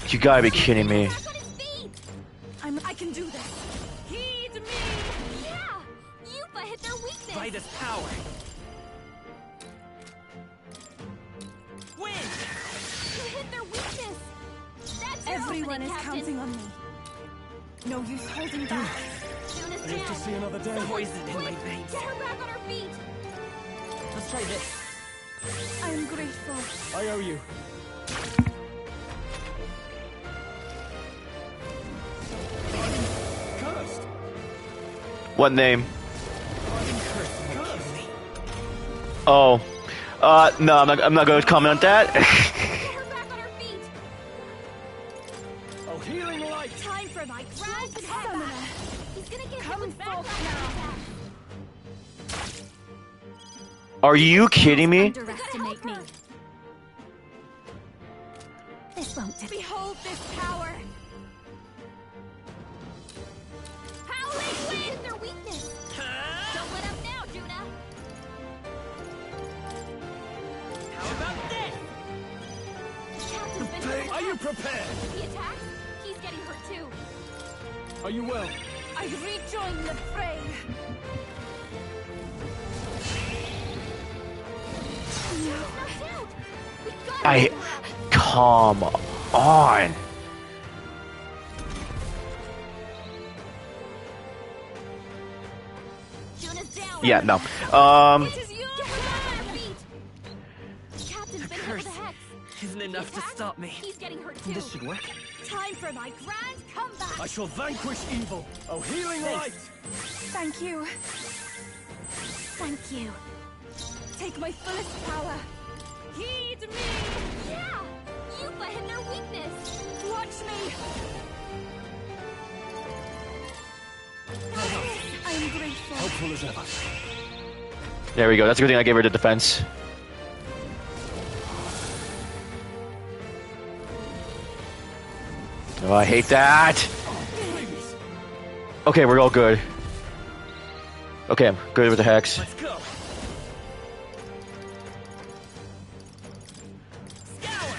You gotta be kidding me. Back on his feet. I can do this. Heed me! Yeah, Eupha hit their weakness. Fight us power. Win. You hit their weakness. That's your Everyone opening, is Captain. counting on me. No use holding back. Juna's Live to down. see another day. Poison in my veins. Get her back on her feet. Let's try this. I am grateful. I owe you. Cursed. What name? Cursed. Oh. No, I'm not going to comment on that. Get her back on her feet. Oh, healing light. Time for my grand Summoner. He's gonna get Come hit with forth backlash attack. Are you kidding me? Underestimate me. This won't. Behold this power. Howling wind, their weakness. Don't let up now, Juna. How about this? Captain's been hit. Are you prepared? He attacks. He's getting hurt too. Are you well? I rejoin the fray. He's knocked out. We gotta I. get her up. Come on. Juna's down. Yeah, no. It is you. Get her back on her feet. Captain's been hit Curse with a hex. isn't enough to Attack? stop me. He's getting hurt too. This should work. Time for my grand comeback. I shall vanquish evil. Oh, healing light. Thank you. Thank you. Take my fullest power. Heed me. Yeah, Eupha hit their weakness. Watch me. I am grateful. Helpful as ever. There we go. That's a good thing I gave her the defense. Oh, I hate that. Please. Okay, we're all good. Okay, I'm good with the hex. Let's go. Scour.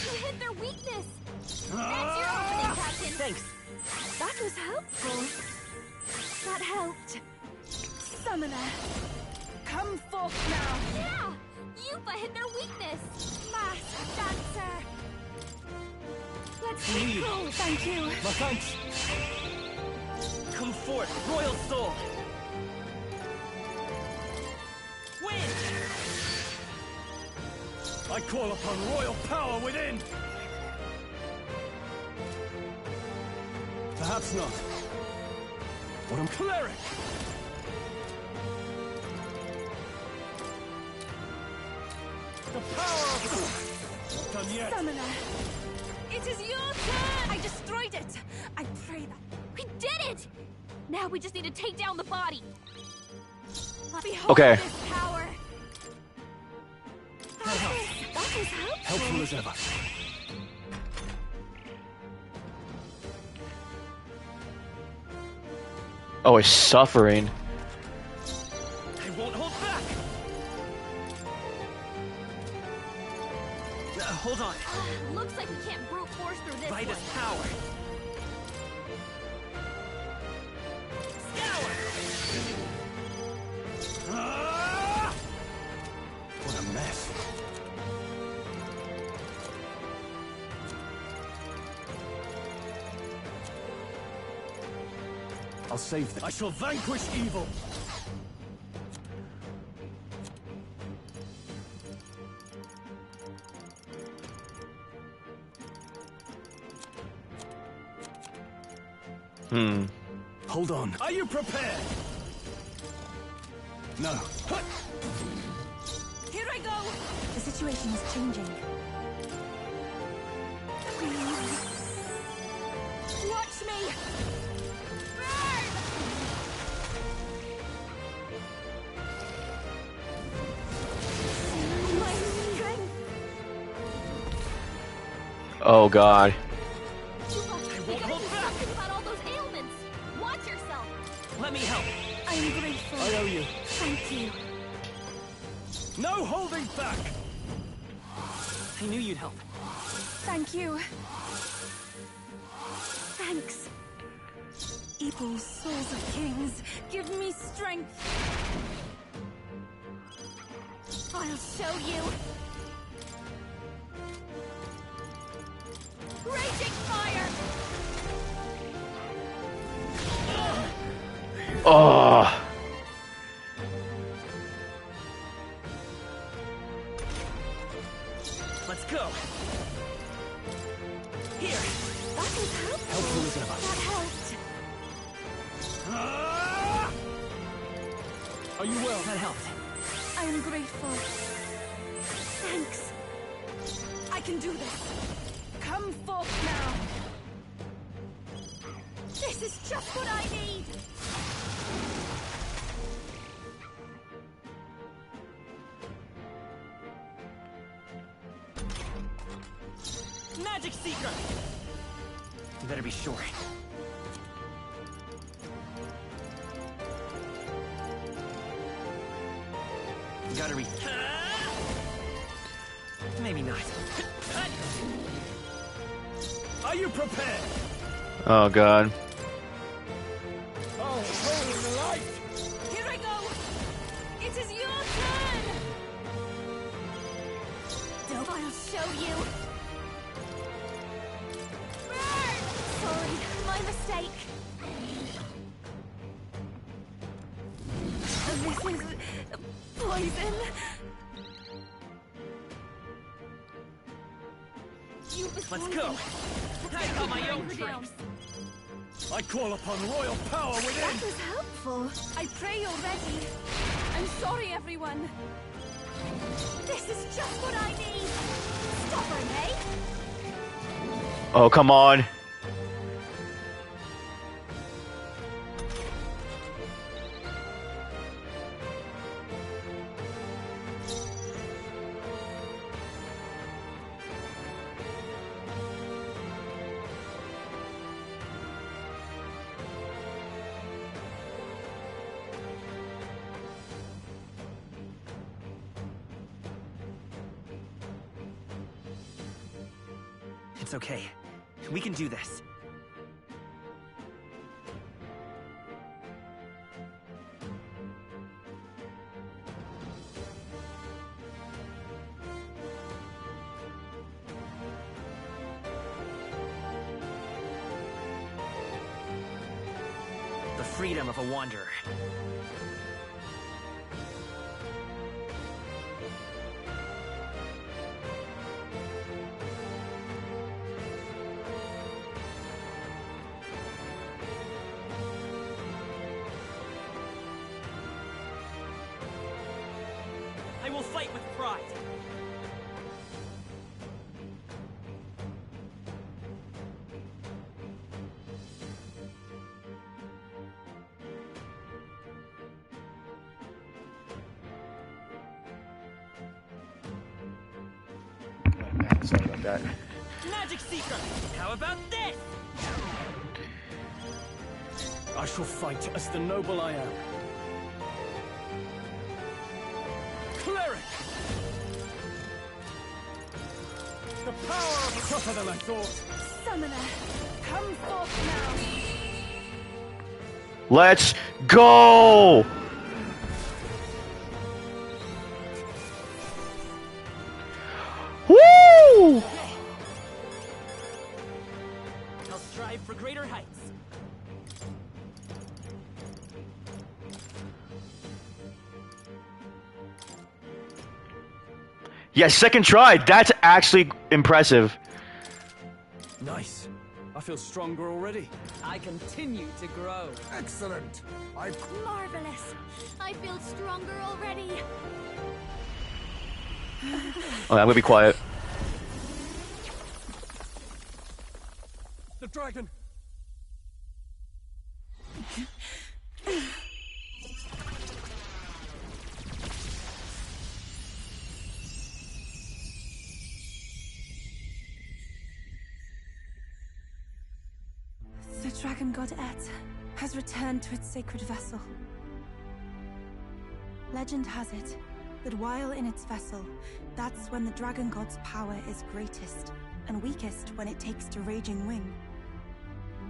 You hit their weakness. That's your opening, Captain. Thanks. That was helpful. That helped. Summoner. Come forth now. Yeah, Eupha hit their weakness. Mask dancer. Let's Lead. go. Thank you. My thanks. Come forth, royal soul. Win. I call upon royal power within. Perhaps not. What I'm cleric! The power of... Not done yet. Summoner, it is your turn! I destroyed it! I pray that... We did it! Now we just need to take down the body. Behold Okay. this power! That was Helpful as ever. Oh, it's suffering. I won't hold back! Hold on. Looks like we can't brute force through this Vitus one. power. Scour! Ah! What a mess. I'll save them. I shall vanquish evil. Hold on. Are you prepared? No. Hut! Here I go! The situation is changing. Watch me! Burn! My strength! Oh god. We gotta do something about all those ailments. Watch yourself. Let me help. I'm grateful. I owe you. Thank you. No holding back! I knew you'd help. Thank you. Thanks. Evil souls of kings, give me strength. I'll show you. Raging fire. Oh. Let's go. Here. That was helpful. Helpful as ever. That helped. Ah! Are you well? That helped. I am grateful. Thanks. I can do this. Come forth now. This is just what I need. Magic Seeker! You better be sure. Gotta read. Maybe not. Are you prepared? Oh god. Oh, holy light! Here I go. It is your turn. I'll show you. Burn! Sorry, my mistake. This is poison. Let's go. I got my own tricks. I call upon royal power That within! was helpful. I pray you're ready. I'm sorry, everyone. This is just what I need. Stubborn, eh? Oh, come on. It's okay. We can do this. The freedom of a wanderer. I will fight with pride. Sorry about that. Magic Seeker! How about this? I shall fight as the noble I am. Cleric! The power of tougher than I thought. Summoner, come forth now. Let's go! Woo! I'll strive for greater heights. Yes, second try. That's actually impressive. Nice. I feel stronger already. I continue to grow. Excellent. Marvelous. I feel stronger already. Okay, I'm gonna be quiet. The dragon! The dragon god Et has returned to its sacred vessel. Legend has it that while in its vessel, that's when the dragon god's power is greatest, and weakest when it takes to raging wing.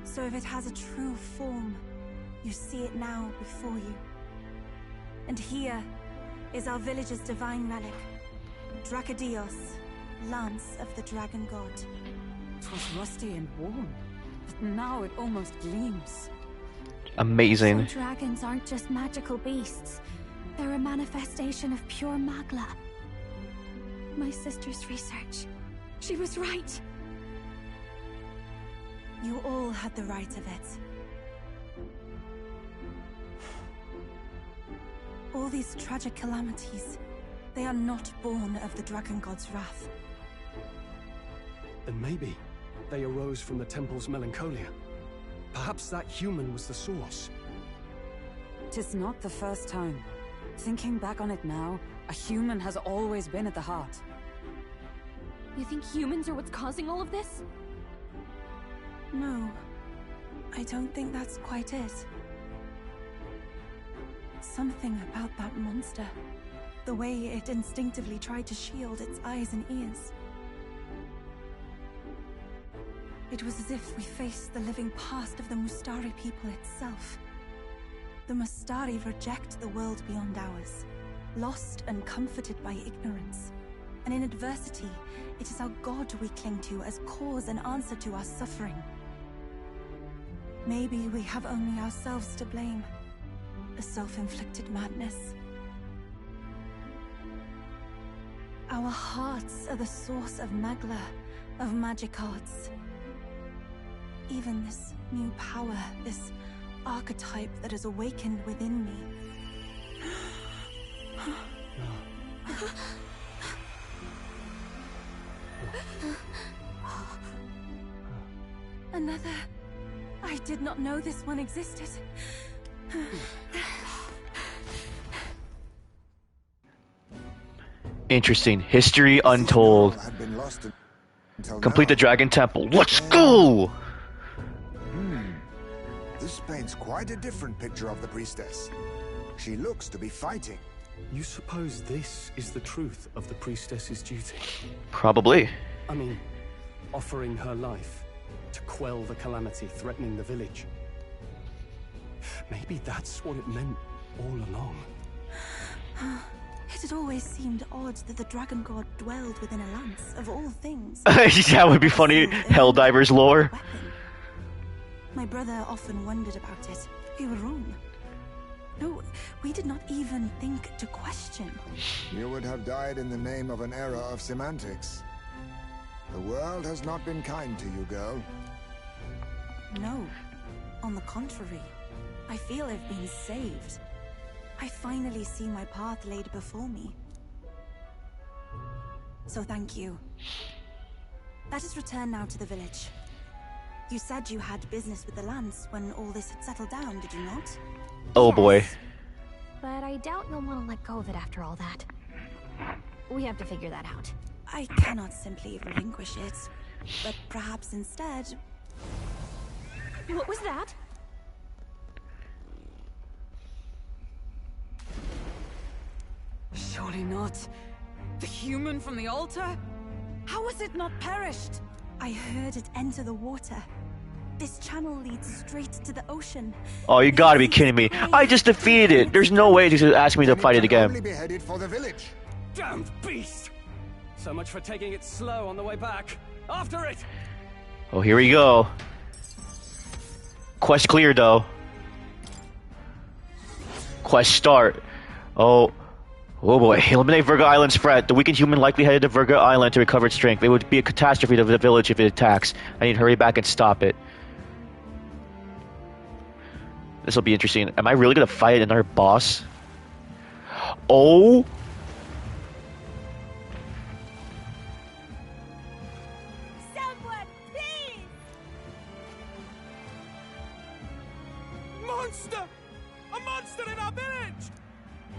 So if it has a true form, you see it now before you. And here is our village's divine relic, Dracadios, Lance of the Dragon God. It was rusty and worn, but now it almost gleams. Amazing. So dragons aren't just magical beasts. They're a manifestation of pure Magla. My sister's research. She was right. You all had the right of it. All these tragic calamities, they are not born of the Dragon God's wrath. And maybe they arose from the temple's melancholia. Perhaps that human was the source. 'Tis not the first time. Thinking back on it now, a human has always been at the heart. You think humans are what's causing all of this? No, I don't think that's quite it. Something about that monster. The way it instinctively tried to shield its eyes and ears. It was as if we faced the living past of the Mustari people itself. The Mustari reject the world beyond ours, lost and comforted by ignorance. And in adversity, it is our God we cling to as cause and answer to our suffering. Maybe we have only ourselves to blame. A self-inflicted madness. Our hearts are the source of Magla, of magic arts. Even this new power, this archetype that has awakened within me. Another. I did not know this one existed. Interesting. History untold. Had been lost until Complete the now. Dragon Temple. Let's go! This paints quite a different picture of the priestess. She looks to be fighting. You suppose this is the truth of the priestess's duty? Probably. I mean, offering her life to quell the calamity threatening the village. Maybe that's what it meant all along. It had always seemed odd that the Dragon God dwelled within a lance, of all things. That would be funny. Helldivers lore. Weapon. My brother often wondered about it. We were wrong. No, we did not even think to question. You would have died in the name of an era of semantics. The world has not been kind to you, girl. No. On the contrary, I feel I've been saved. I finally see my path laid before me. so thank you. Let us return now to the village. You said you had business with the lands when all this had settled down, did you not? Oh boy. Yes. But I doubt you'll want to let go of it after all that. We have to figure that out. I cannot simply relinquish it, but perhaps instead... What was that? Surely not. The human from the altar? How has it not perished? I heard it enter the water. This channel leads straight to the ocean. Oh, you gotta be kidding me. I just defeated it. There's no way to ask me to fight it again. Only be headed for the village. Damned beast! So much for taking it slow on the way back. After it! Oh, here we go. Quest clear, though. Quest start. Oh. Oh boy. Eliminate Virga Island's threat. The weakened human likely headed to Virga Island to recover its strength. It would be a catastrophe to the village if it attacks. I need to hurry back and stop it. This will be interesting. Am I really gonna fight another boss? Oh! Someone, please! Monster! A monster in our village!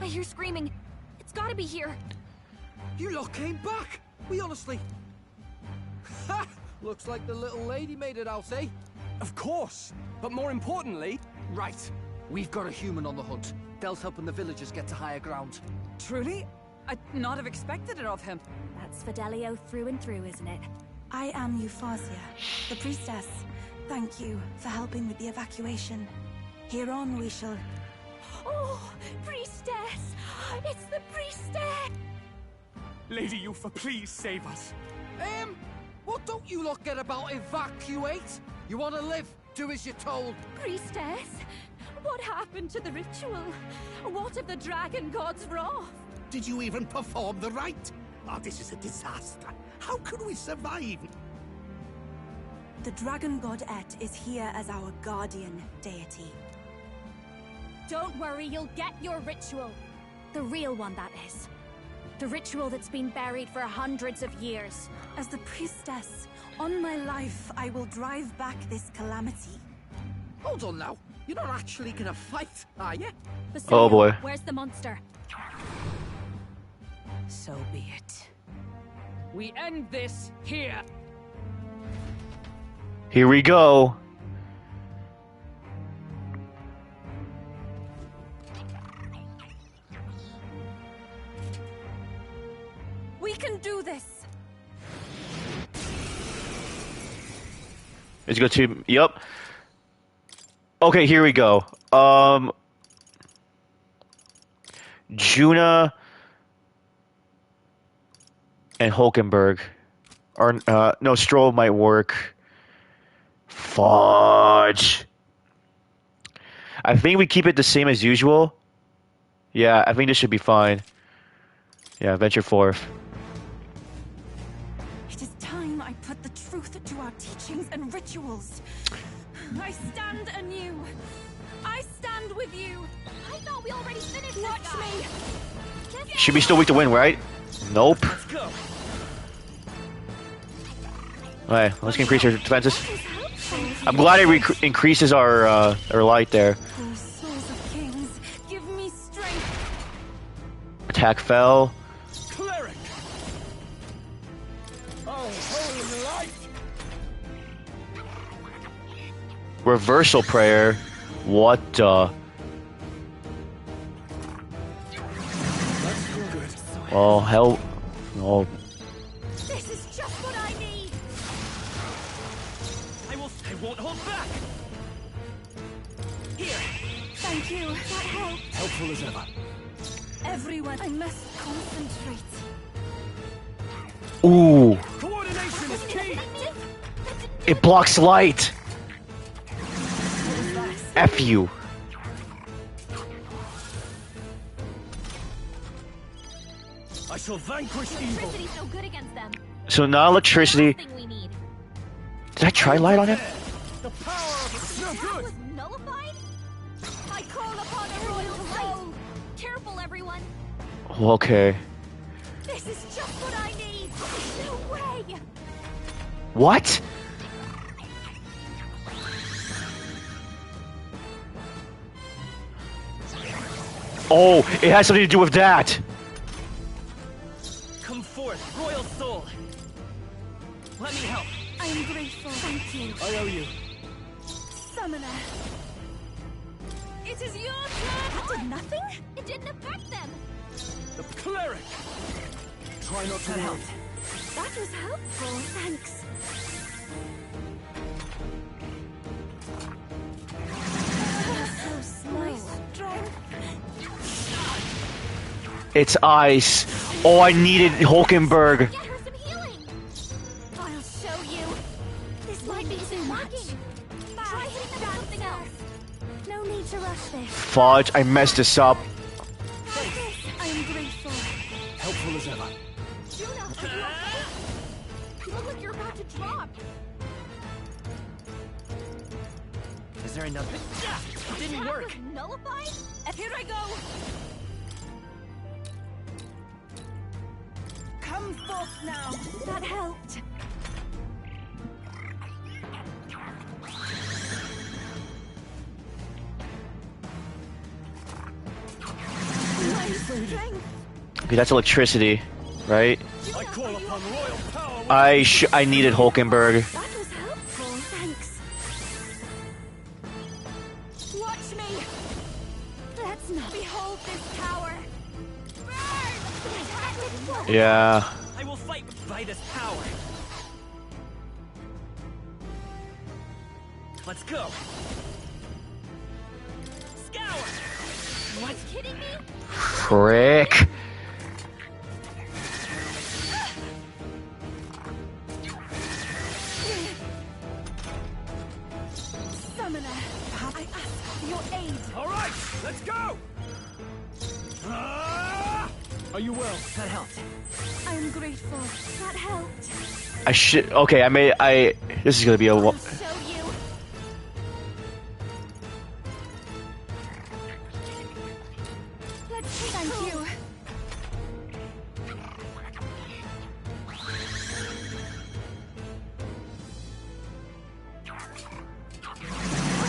I hear screaming. It's gotta be here. You lot came back! We honestly... Ha! Looks like the little lady made it out, eh? Of course! But more importantly... Right. We've got a human on the hunt. Del's helping the villagers get to higher ground. Truly? I'd not have expected it of him. That's Fidelio through and through, isn't it? I am Euphasia, the priestess. Thank you for helping with the evacuation. Hereon we shall... Oh, priestess! It's the priestess! Lady Eupha, please save us. What don't you lot get about evacuate? You want to live? Do as you're told. Priestess? What happened to the ritual? What of the dragon god's wrath? Did you even perform the rite? Oh, this is a disaster. How could we survive? The dragon god Et is here as our guardian deity. Don't worry, you'll get your ritual. The real one, that is. The ritual that's been buried for hundreds of years. As the priestess, on my life, I will drive back this calamity. Hold on now. You're not actually gonna fight, are you? Oh boy. Where's the monster? So be it. We end this here. Here we go. We can do this! Let's go to... Yup. Okay, here we go. Juna and Hulkenberg. Or, no, Stroll might work. Fudge. I think we keep it the same as usual. Yeah, I think this should be fine. Yeah, venture forth. It is time I put the truth to our teachings and rituals. I stand anew. I stand with you. I thought we already finished. Watch me. Should be still weak to win, right? Nope. Let's go. Alright, let's increase our defenses. I'm glad it increases our light there. Oh, souls of kings, give me strength. Attack fell. Cleric! Oh, holy light! Reversal prayer. What the? Oh hell! Oh. This is just what I need. I won't hold back! Here! Thank you. That helped. Helpful as ever. Everyone, I must concentrate. Ooh! Coordination is key! It blocks light. F you. I shall vanquish evil! Electricity's no good against them. So now electricity. Thing we need. Did I try light on him? The power of it's no That good! was nullified? I call upon a royal soul. Careful, everyone. Okay. This is just what I need. What? Oh, it has something to do with that. Come forth, royal soul. Let me help. I am grateful. Thank you. I owe you. Summoner. It is your turn. That did nothing? It didn't affect them. The cleric. Try not to worry. That was helpful. Thanks. So slow. Strength. It's ice. Oh, I needed Hulkenberg. Get her some healing. I'll show you. This Might might be be too isn't much. working. Try hitting them with something else. No need to rush this. Fudge, I messed this up. I am grateful. Helpful as ever. Juno, are you okay? You look like you're about to drop. Is there another? It didn't That work. was nullified? Here I go. Come forth now. That helped. My strength. Okay, that's electricity, right? I call upon royal power. I needed Hulkenberg. That was helpful. Thanks. Watch me. Let's not behold this power. Burn! Yeah. I will fight by this power. Let's go. Scour. What? Kidding me? Frick. Summoner, I ask for your aid. All right, let's go. Are you well? That helped. I am grateful. That helped. I should. Okay, this is gonna be a. I'll show you. Let's thank you.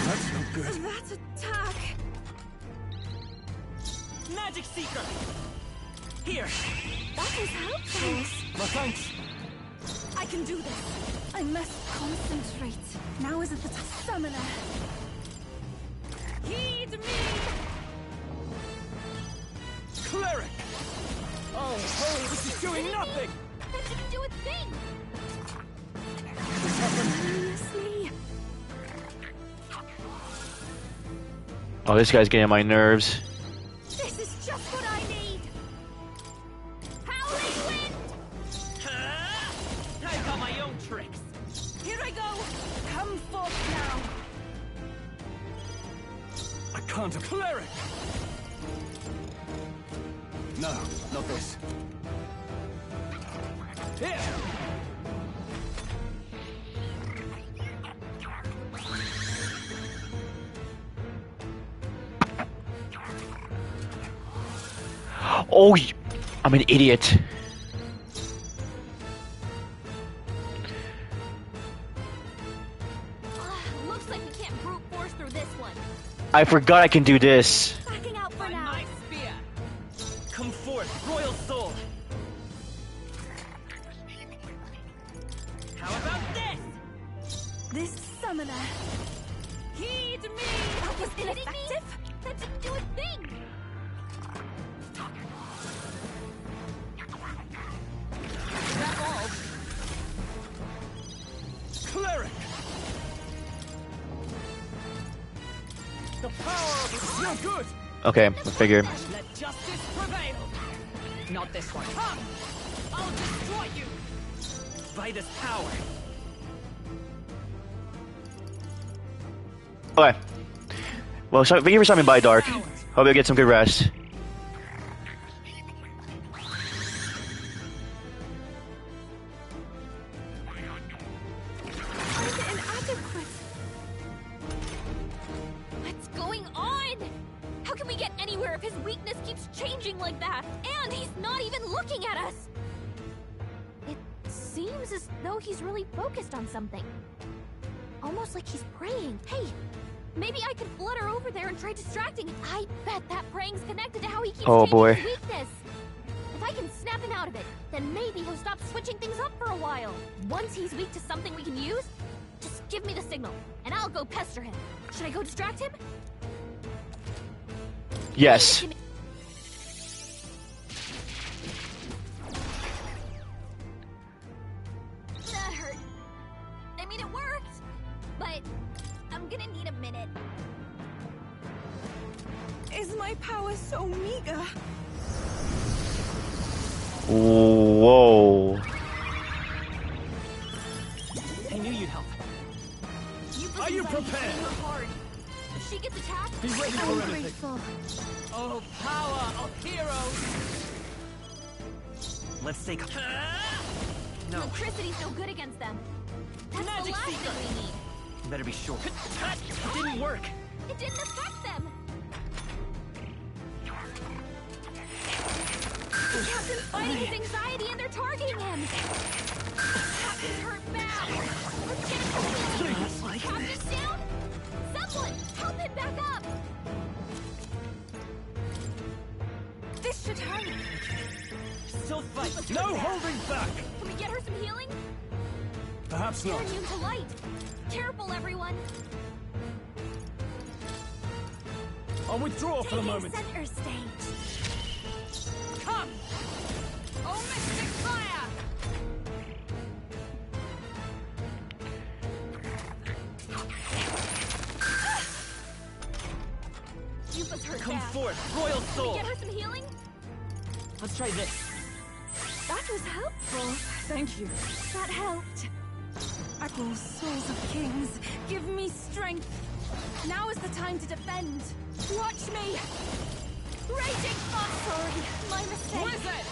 That's no good. That attack. Magic Seeker. Here. That was helpful. My thanks. I can do this. I must concentrate. Now isn't the time. Summoner. Heed me. Cleric. Oh, this is doing nothing. That didn't do a thing. This happened. Seriously? Oh, this guy's getting on my nerves. This is just what I need. Howling wind. I've got my own tricks. Here I go. Come forth now. I can't. Cleric. No, not this. Here. Oh, I'm an idiot. Looks like we can't brute force through this one. I forgot I can do this. Backing out for By now. my spear. Come forth, royal soul. How about this? This summoner. Heed me. That was Kidding me? ineffective. That didn't do a thing. Cleric. The power of it's no good. Okay, I figured. Let justice prevail. Not this one. Come! I'll destroy you. By this power. Okay. Well, so, thank you for stopping by, Dark. Hope you get some good rest. I'm inadequate. What's going on? How can we get anywhere if his weakness keeps changing like that? And he's not even looking at us. It's seems as though he's really focused on something. Almost like he's praying. Hey, maybe I could flutter over there and try distracting him. I bet that praying's connected to how he keeps changing his weakness. If I can snap him out of it, then maybe he'll stop switching things up for a while. Once he's weak to something we can use, just give me the signal, and I'll go pester him. Should I go distract him? Yes. That hurt. I mean, it worked, but I'm gonna need a minute. Is my power so meager? Whoa. I knew you'd help. Are you prepared? Hard. If she gets attacked, Be ready for I'm anything. grateful. Oh, power of heroes! Let's take. No. Electricity's no good against them. That's Magic the last Seeker. thing we need. Better be sure. It didn't work. It didn't affect them. The captain's fighting his anxiety and they're targeting him. Captain's hurt bad. Let's get him to the Captain's down? Someone, help him back up. This should help. Still fight. Let's No hurt bad. holding back. Can we get her some healing? Perhaps They're not. immune to light. Careful, everyone. I'll withdraw for the moment. Center stage. Come! Oh, Mystic Fire! Eupha's hurt Come bad. forth, Royal Can we Soul. get her some healing? Let's try this. That was helpful. Thank you. That helped. Oh, souls of kings, give me strength. Now is the time to defend. Watch me. Raging fire! Sorry, my mistake. Wizard!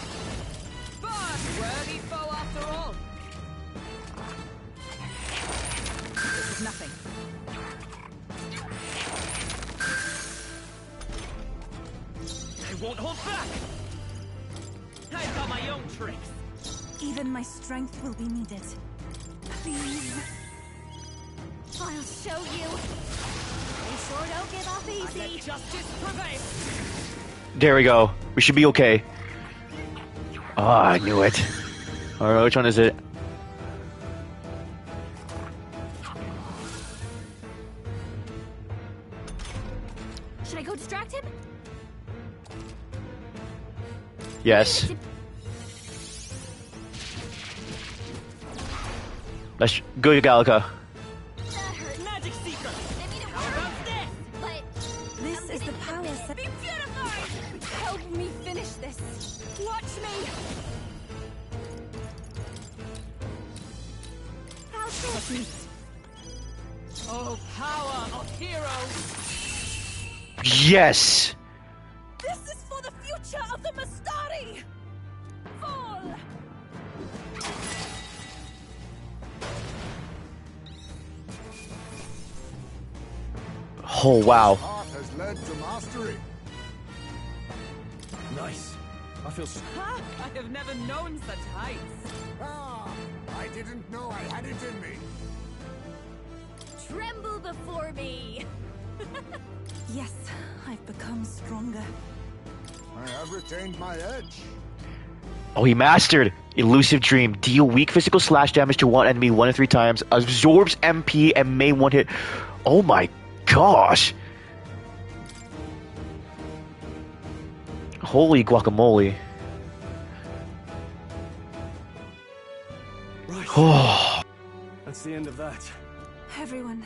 But worthy foe after all. This is nothing. I won't hold back. I've got my own tricks. Even my strength will be needed. Please. I'll show you. They sure don't give up And let easy. justice prevail. There we go. We should be okay. Oh, I knew it. Alright, which one is it? Should I go distract him? Yes. Let's go to Gallica. That hurt. Magic Seeker. I mean, it How about worked. this? But This is the power set. be beautified. Help me finish this. Watch me. How's this? Oh, power of heroes. Yes! This is for the future of the Mastari. Fall. Oh, wow. Path has led to mastery. Nice. I feel. Ha! I have never known such heights. Ah, I didn't know I had it in me. Tremble before me. Yes, I've become stronger. I have retained my edge. Oh, he mastered Elusive Dream. Deal weak physical slash damage to one enemy 1 to 3 times. Absorbs MP and may one hit. Oh my gosh. Holy guacamole. Right. Oh. That's the end of that. Everyone,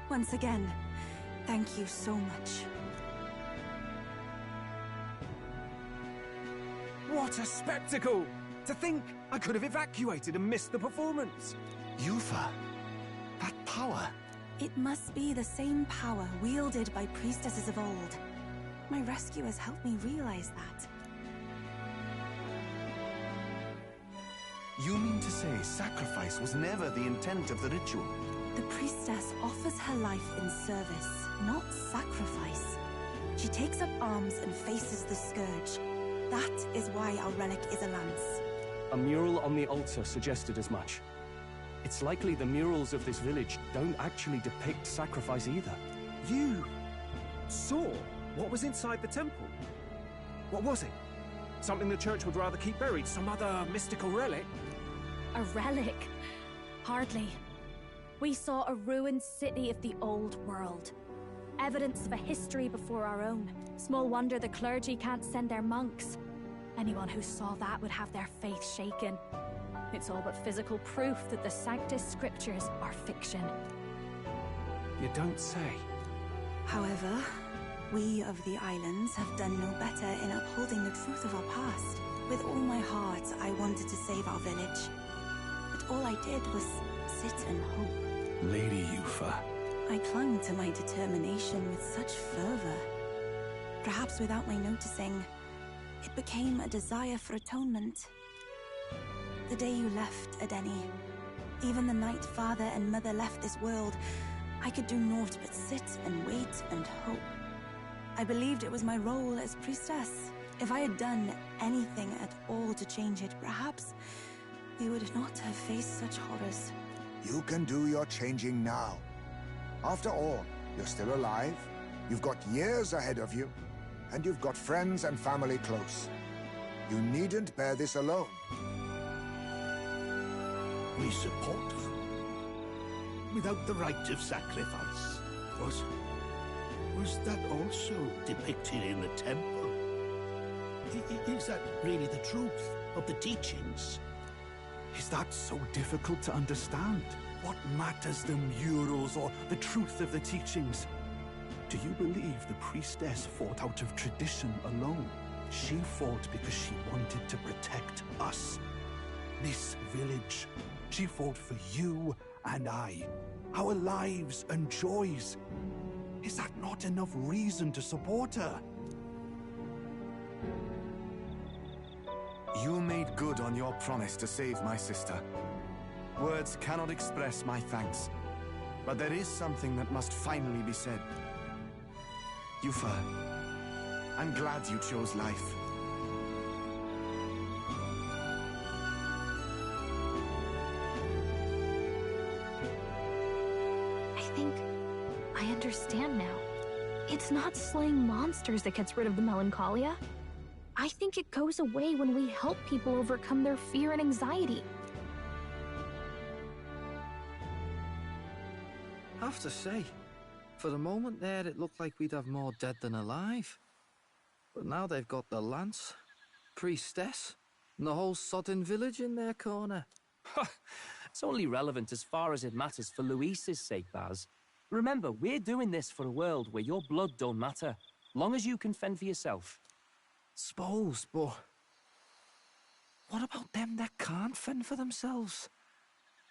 once again, thank you so much. What a spectacle! To think I could have evacuated and missed the performance. Eupha, that power. It must be the same power wielded by priestesses of old. My rescuers helped me realize that. You mean to say sacrifice was never the intent of the ritual? The priestess offers her life in service, not sacrifice. She takes up arms and faces the scourge. That is why our relic is a lance. A mural on the altar suggested as much. It's likely the murals of this village don't actually depict sacrifice either. You saw what was inside the temple? What was it? Something the church would rather keep buried? Some other mystical relic? A relic? Hardly. We saw a ruined city of the old world. Evidence of a history before our own. Small wonder the clergy can't send their monks. Anyone who saw that would have their faith shaken. It's all but physical proof that the Sanctus Scriptures are fiction. You don't say. However, we of the islands have done no better in upholding the truth of our past. With all my heart, I wanted to save our village. But all I did was sit and hope. Lady Eupha. I clung to my determination with such fervor. Perhaps without my noticing, it became a desire for atonement. The day you left, Adeni, even the night Father and Mother left this world, I could do naught but sit and wait and hope. I believed it was my role as priestess. If I had done anything at all to change it, perhaps we would not have faced such horrors. You can do your changing now. After all, you're still alive, you've got years ahead of you, and you've got friends and family close. You needn't bear this alone. We support you. Without the rite of sacrifice. Was that also depicted in the temple? Is that really the truth of the teachings? Is that so difficult to understand? What matters the murals or the truth of the teachings? Do you believe the priestess fought out of tradition alone? She fought because she wanted to protect us. This village. She fought for you and I. Our lives and joys. Is that not enough reason to support her? You made good on your promise to save my sister. Words cannot express my thanks. But there is something that must finally be said. Eupha, I'm glad you chose life. I think I understand now. It's not slaying monsters that gets rid of the melancholia. I think it goes away when we help people overcome their fear and anxiety. I have to say, for the moment there, it looked like we'd have more dead than alive. But now they've got the lance, priestess, and the whole sodden village in their corner. It's only relevant as far as it matters for Luis's sake, Baz. Remember, we're doing this for a world where your blood don't matter, long as you can fend for yourself. Suppose, but what about them that can't fend for themselves?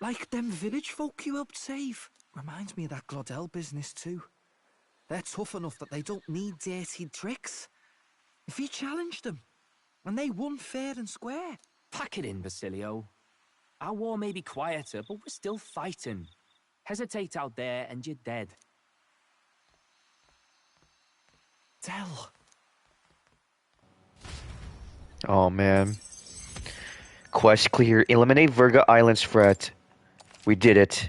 Like them village folk you helped save. Reminds me of that Glodell business too. They're tough enough that they don't need dirty tricks. If you challenged them, and they won fair and square. Pack it in, Basilio. Our war may be quieter, but we're still fighting. Hesitate out there and you're dead. Tell. Oh man. Quest clear. Eliminate Virga Island's threat. We did it.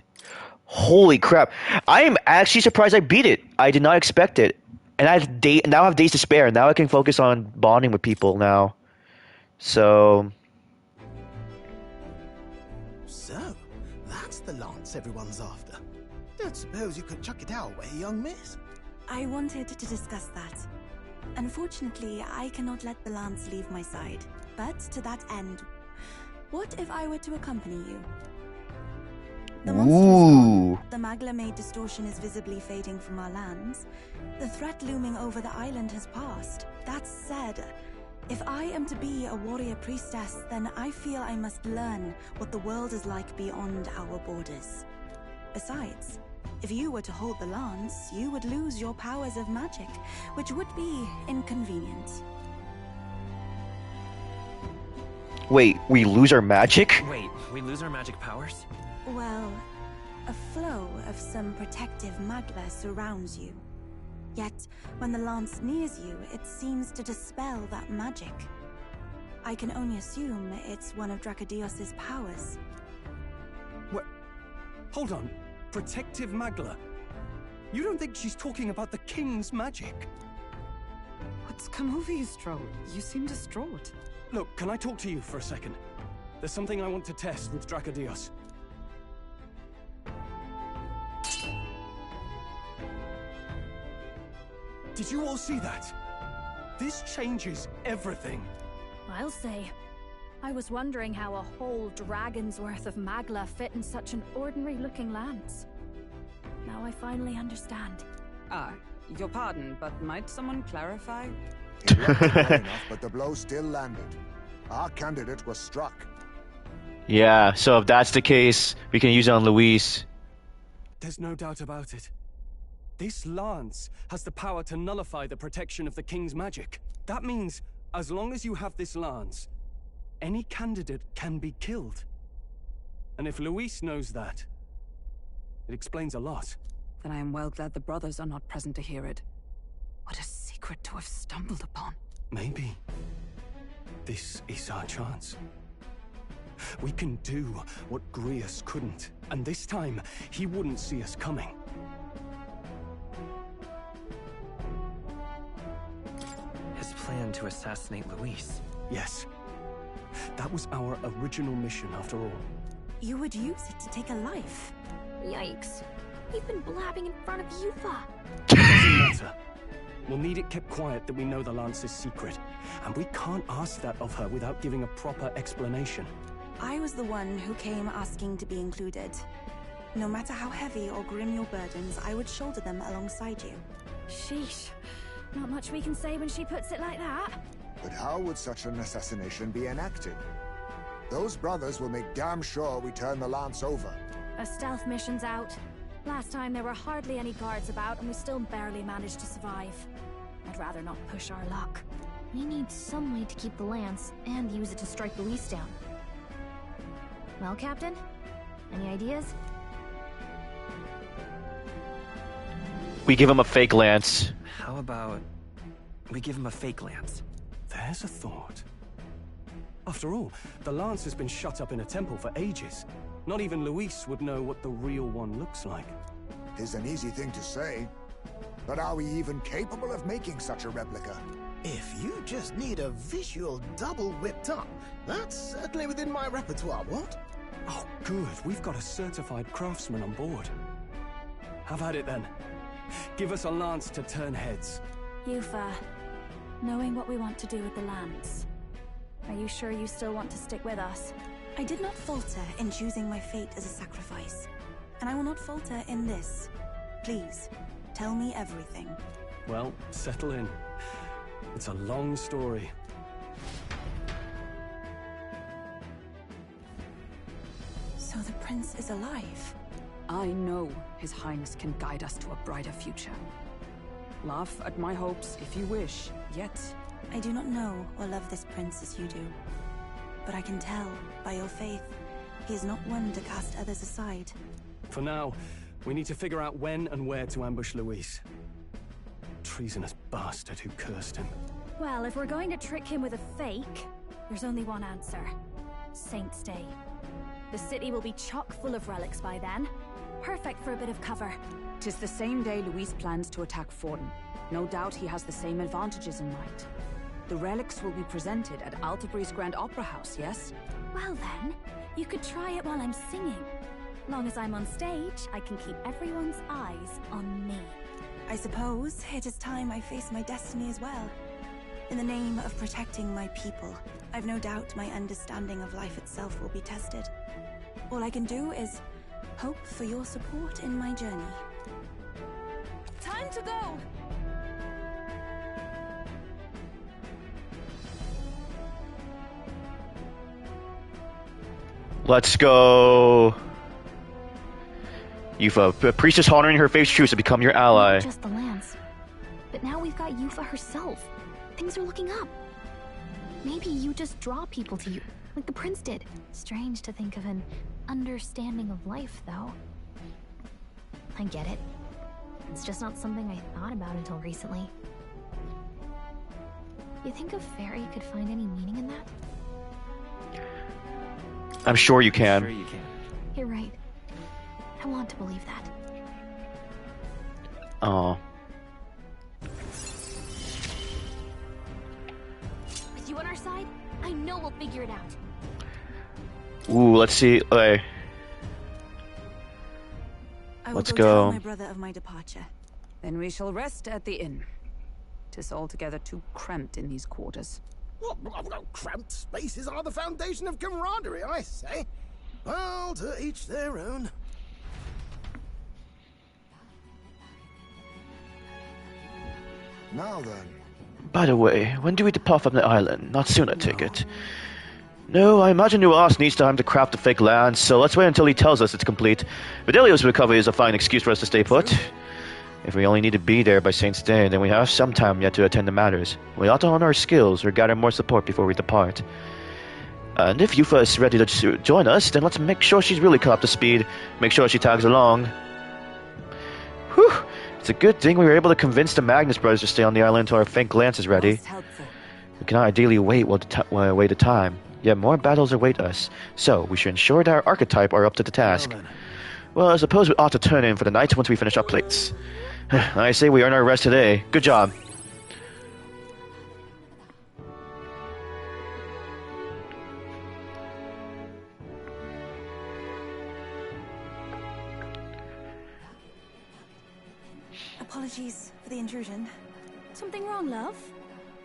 Holy crap. I am actually surprised I beat it. I did not expect it. And now I have days to spare. Now I can focus on bonding with people now. So that's the lance everyone's after. Don't suppose you could chuck it our way, young miss? I wanted to discuss that. Unfortunately, I cannot let the lance leave my side. But to that end, what if I were to accompany you? The monster is gone. The Magla-made distortion is visibly fading from our lands. The threat looming over the island has passed. That said, if I am to be a warrior priestess, then I feel I must learn what the world is like beyond our borders. Besides, if you were to hold the lance, you would lose your powers of magic, which would be inconvenient. wait, we lose our magic? Wait, we lose our magic powers? Well, a flow of some protective magla surrounds you. Yet, when the lance nears you, it seems to dispel that magic. I can only assume it's one of Dracodios's powers. What? Hold on. Protective Magla? You don't think she's talking about the king's magic? What's come over you, Stroll? You seem distraught. Look, can I talk to you for a second? There's something I want to test with Dracodios. Did you all see that? This changes everything. I'll say. I was wondering how a whole dragon's worth of Magla fit in such an ordinary-looking lance. Now I finally understand. Your pardon, but might someone clarify? It looked well enough, but the blow still landed. Our candidate was struck. Yeah, so if that's the case, we can use it on Luis. There's no doubt about it. This lance has the power to nullify the protection of the king's magic. That means, as long as you have this lance, any candidate can be killed. And if Luis knows that, it explains a lot. Then I am well glad the brothers are not present to hear it. What a secret to have stumbled upon. Maybe this is our chance. We can do what Grius couldn't, and this time he wouldn't see us coming. His plan to assassinate Luis. Yes. That was our original mission, after all. You would use it to take a life. Yikes. We've been blabbing in front of Eupha. Doesn't matter. We'll need it kept quiet that we know the lance is secret. And we can't ask that of her without giving a proper explanation. I was the one who came asking to be included. No matter how heavy or grim your burdens, I would shoulder them alongside you. Sheesh. Not much we can say when she puts it like that. But how would such an assassination be enacted? Those brothers will make damn sure we turn the lance over. A stealth mission's out. Last time there were hardly any guards about and we still barely managed to survive. I'd rather not push our luck. We need some way to keep the lance and use it to strike Luis down. Well, Captain? Any ideas? We give him a fake lance. How about we give him a fake lance? There's a thought. After all, the lance has been shut up in a temple for ages. Not even Luis would know what the real one looks like. It's an easy thing to say, but are we even capable of making such a replica? If you just need a visual double whipped up, that's certainly within my repertoire, what? Oh, good. We've got a certified craftsman on board. Have at it then. Give us a lance to turn heads. Eupha, knowing what we want to do with the lance, are you sure you still want to stick with us? I did not falter in choosing my fate as a sacrifice. And I will not falter in this. Please, tell me everything. Well, settle in. It's a long story. So the prince is alive? I know His Highness can guide us to a brighter future. Laugh at my hopes if you wish, yet... I do not know or love this prince as you do. But I can tell, by your faith, he is not one to cast others aside. For now, we need to figure out when and where to ambush Luis. Treasonous bastard who cursed him. Well, if we're going to trick him with a fake, there's only one answer. Saint's Day. The city will be chock full of relics by then. Perfect for a bit of cover. 'Tis the same day Luis plans to attack Forden. No doubt he has the same advantages in mind. The relics will be presented at Altabri's Grand Opera House, yes? Well then, you could try it while I'm singing. Long as I'm on stage, I can keep everyone's eyes on me. I suppose it is time I face my destiny as well. In the name of protecting my people, I've no doubt my understanding of life itself will be tested. All I can do is hope for your support in my journey. Time to go! Let's go. Eupha, the priestess honoring her faith's truce to become your ally. Not just the lance, but now we've got Eupha herself. Things are looking up. Maybe you just draw people to you, like the prince did. Strange to think of an understanding of life, though. I get it. It's just not something I thought about until recently. You think a fairy could find any meaning in that? I'm sure you can. Sure you can. You're right. I want to believe that. Oh. With you on our side, I know we'll figure it out. Ooh, let's see. Okay. I will Let's go go. tell my brother of my departure. Then we shall rest at the inn. 'Tis altogether too cramped in these quarters. What? Cramped spaces are the foundation of camaraderie, I say. Well, to each their own. Now then. By the way, when do we depart from the island? Not soon, I take it. No, I imagine Nuas needs time to craft the fake land, so let's wait until he tells us it's complete. Vidalio's recovery is a fine excuse for us to stay put. If we only need to be there by Saint's Day, then we have some time yet to attend to matters. We ought to hone our skills or gather more support before we depart. And if Eupha is ready to join us, then let's make sure she's really caught up to speed. Make sure she tags along. Whew! It's a good thing we were able to convince the Magnus brothers to stay on the island until our fake lance is ready. We cannot ideally wait the time. Yet more battles await us, so we should ensure that our archetype are up to the task. Well, I suppose we ought to turn in for the night once we finish our plates. I say we earn our rest today. Good job. Apologies for the intrusion. Something wrong, love?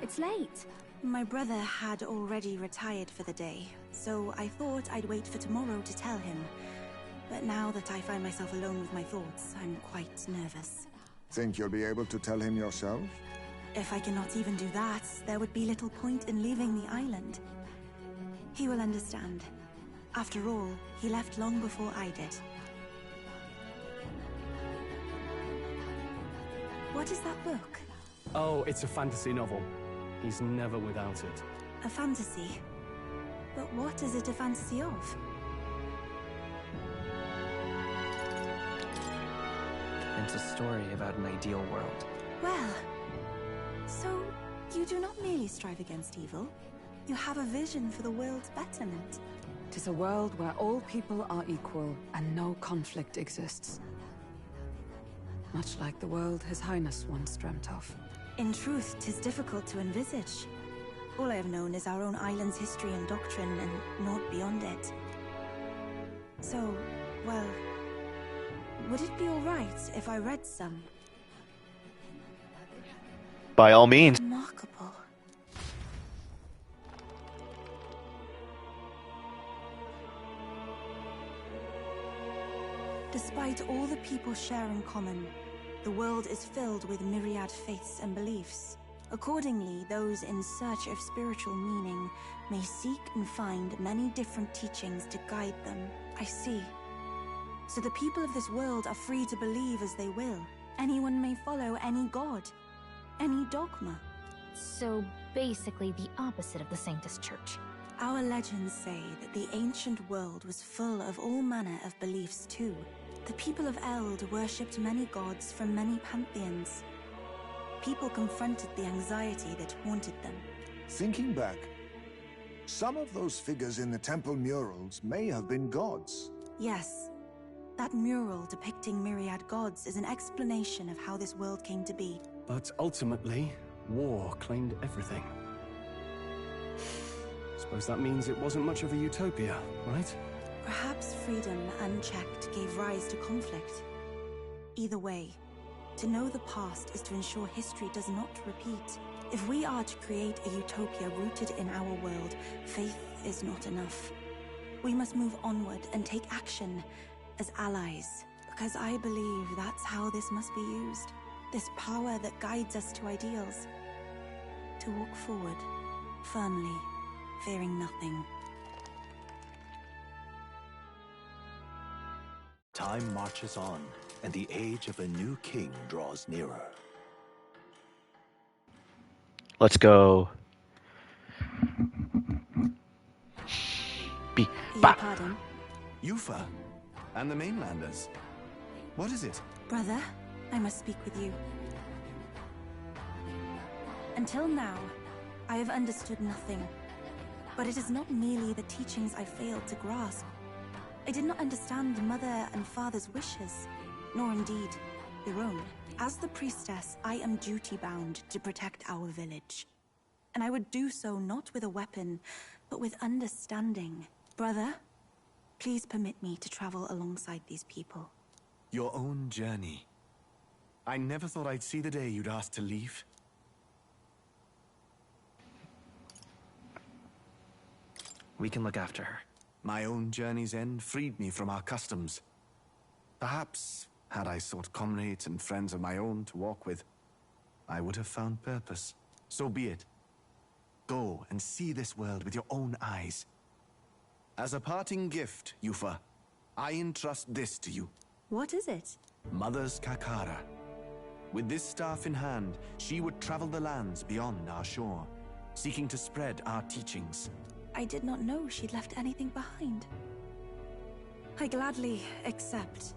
It's late. My brother had already retired for the day, so I thought I'd wait for tomorrow to tell him. But now that I find myself alone with my thoughts, I'm quite nervous. Think you'll be able to tell him yourself? If I cannot even do that, there would be little point in leaving the island. He will understand. After all, he left long before I did. What is that book? Oh, it's a fantasy novel. He's never without it. A fantasy? But what is it a fantasy of? It's a story about an ideal world. Well, so you do not merely strive against evil. You have a vision for the world's betterment. 'Tis a world where all people are equal and no conflict exists. Much like the world His Highness once dreamt of. In truth, 'tis difficult to envisage. All I have known is our own island's history and doctrine, and naught beyond it. So, well, would it be alright if I read some? By all means. Remarkable. Despite all the people share in common, the world is filled with myriad faiths and beliefs. Accordingly, those in search of spiritual meaning may seek and find many different teachings to guide them. I see. So the people of this world are free to believe as they will. Anyone may follow any god, any dogma. So basically the opposite of the Sanctus Church. Our legends say that the ancient world was full of all manner of beliefs too. The people of Eld worshipped many gods from many pantheons. People confronted the anxiety that haunted them. Thinking back, some of those figures in the temple murals may have been gods. Yes. That mural depicting myriad gods is an explanation of how this world came to be. But ultimately, war claimed everything. Suppose that means it wasn't much of a utopia, right? Perhaps freedom unchecked gave rise to conflict. Either way, to know the past is to ensure history does not repeat. If we are to create a utopia rooted in our world, faith is not enough. We must move onward and take action as allies, because I believe that's how this must be used. This power that guides us to ideals. To walk forward, firmly, fearing nothing. Time marches on, and the age of a new king draws nearer. Let's go. Pardon? Eupha, and the mainlanders. What is it? Brother, I must speak with you. Until now, I have understood nothing. But it is not merely the teachings I failed to grasp. I did not understand Mother and Father's wishes, nor indeed their own. As the priestess, I am duty-bound to protect our village. And I would do so not with a weapon, but with understanding. Brother, please permit me to travel alongside these people. Your own journey. I never thought I'd see the day you'd ask to leave. We can look after her. My own journey's end freed me from our customs. Perhaps, had I sought comrades and friends of my own to walk with, I would have found purpose. So be it. Go and see this world with your own eyes. As a parting gift, Eupha, I entrust this to you. What is it? Mother's Kakara. With this staff in hand, she would travel the lands beyond our shore, seeking to spread our teachings. I did not know she'd left anything behind. I gladly accept.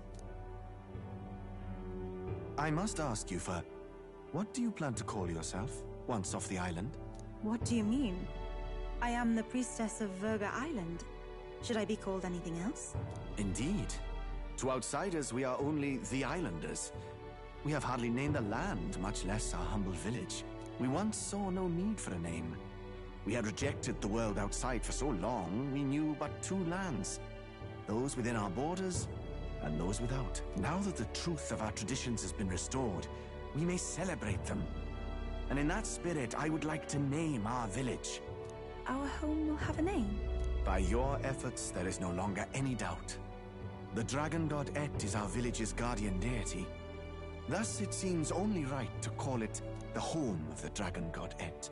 I must ask, Eupha, what do you plan to call yourself, once off the island? What do you mean? I am the priestess of Verga Island. Should I be called anything else? Indeed. To outsiders, we are only the islanders. We have hardly named the land, much less our humble village. We once saw no need for a name. We had rejected the world outside for so long, we knew but two lands. Those within our borders, and those without. Now that the truth of our traditions has been restored, we may celebrate them. And in that spirit, I would like to name our village. Our home will have a name? By your efforts, there is no longer any doubt. The dragon god Et is our village's guardian deity. Thus, it seems only right to call it the home of the dragon god Et.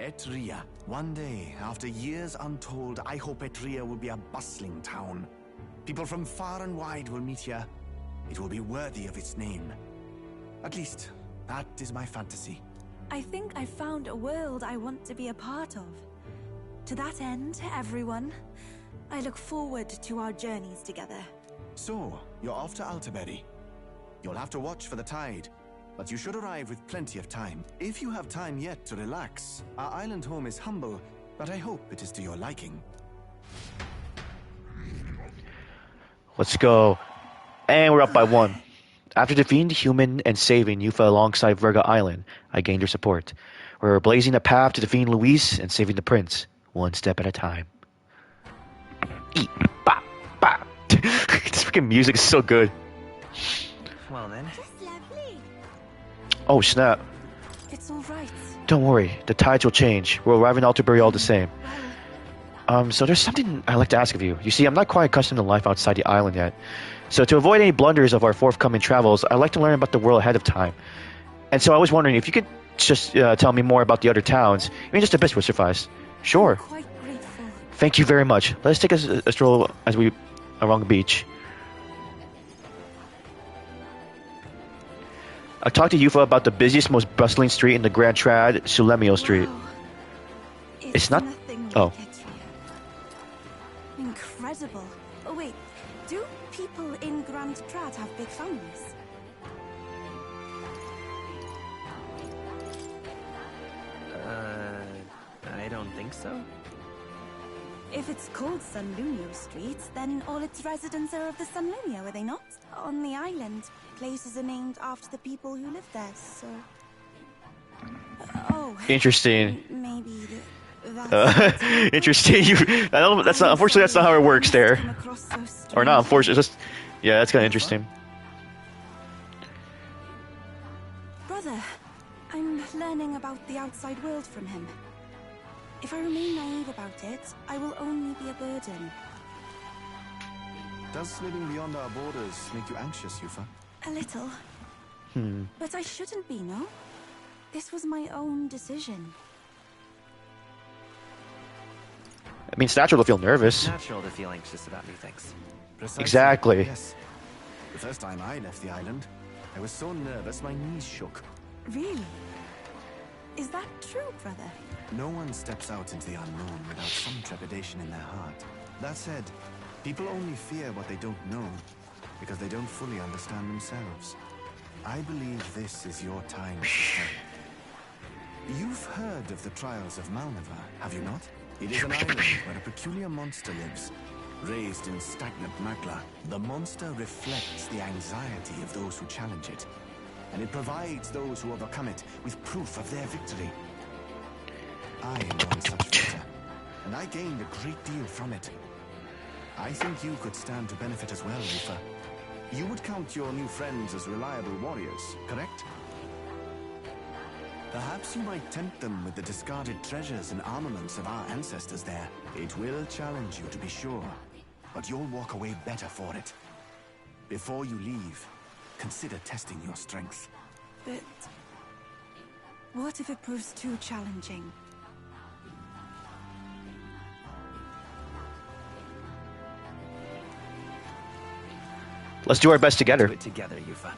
Etria. One day, after years untold, I hope Etria will be a bustling town. People from far and wide will meet here. It will be worthy of its name. At least, that is my fantasy. I think I found a world I want to be a part of. To that end, everyone, I look forward to our journeys together. So, you're off to Altaberry. You'll have to watch for the tide, but you should arrive with plenty of time. If you have time yet to relax, our island home is humble, but I hope it is to your liking. Let's go. And we're up by 1. After defeating the human and saving Eupha alongside Verga Island, I gained your support. We're blazing a path to defeating Luis and saving the prince, one step at a time. Eat, bop, bop. This freaking music is so good. Well then. Oh snap. It's all right. Don't worry, the tides will change. We'll arrive in Altaberry all the same. So there's something I'd like to ask of you. You see, I'm not quite accustomed to life outside the island yet. So to avoid any blunders of our forthcoming travels, I'd like to learn about the world ahead of time. And so I was wondering if you could just tell me more about the other towns. I mean, just a bit would suffice. Sure. I'm quite grateful. Thank you very much. Let's take a stroll as we along the beach. I talked to Eupha about the busiest, most bustling street in the Grand Trad, Sulemio Street. Wow. It's not. Oh. Incredible. Oh wait, do people in Grand Trad have big families? I don't think so. If it's called Sunlunio Street, then all its residents are of the Sunlunio, are they not? On the island, places are named after the people who live there, so... oh. Interesting. Maybe interesting. I don't. That's not. Unfortunately, that's not how it works there. Or not. Unfortunately, just. Yeah, that's kind of interesting. Brother, I'm learning about the outside world from him. If I remain naive about it, I will only be a burden. Does living beyond our borders make you anxious, Eupha? A little. But I shouldn't be, no? This was my own decision. I mean, it's natural to feel nervous. Natural to feel anxious about new things. Precisely. Exactly. Yes. The first time I left the island, I was so nervous my knees shook. Really? Is that true, brother? No one steps out into the unknown without some trepidation in their heart. That said, people only fear what they don't know, because they don't fully understand themselves. I believe this is your time, sister. You've heard of the trials of Malneva, have you not? It is an island where a peculiar monster lives. Raised in stagnant magma, the monster reflects the anxiety of those who challenge it, and it provides those who overcome it with proof of their victory. I am one such fighter, and I gained a great deal from it. I think you could stand to benefit as well, Eupha. You would count your new friends as reliable warriors, correct? Perhaps you might tempt them with the discarded treasures and armaments of our ancestors there. It will challenge you, to be sure, but you'll walk away better for it. Before you leave, consider testing your strength. But what if it proves too challenging? Let's do our best together. Do it together, Eupha.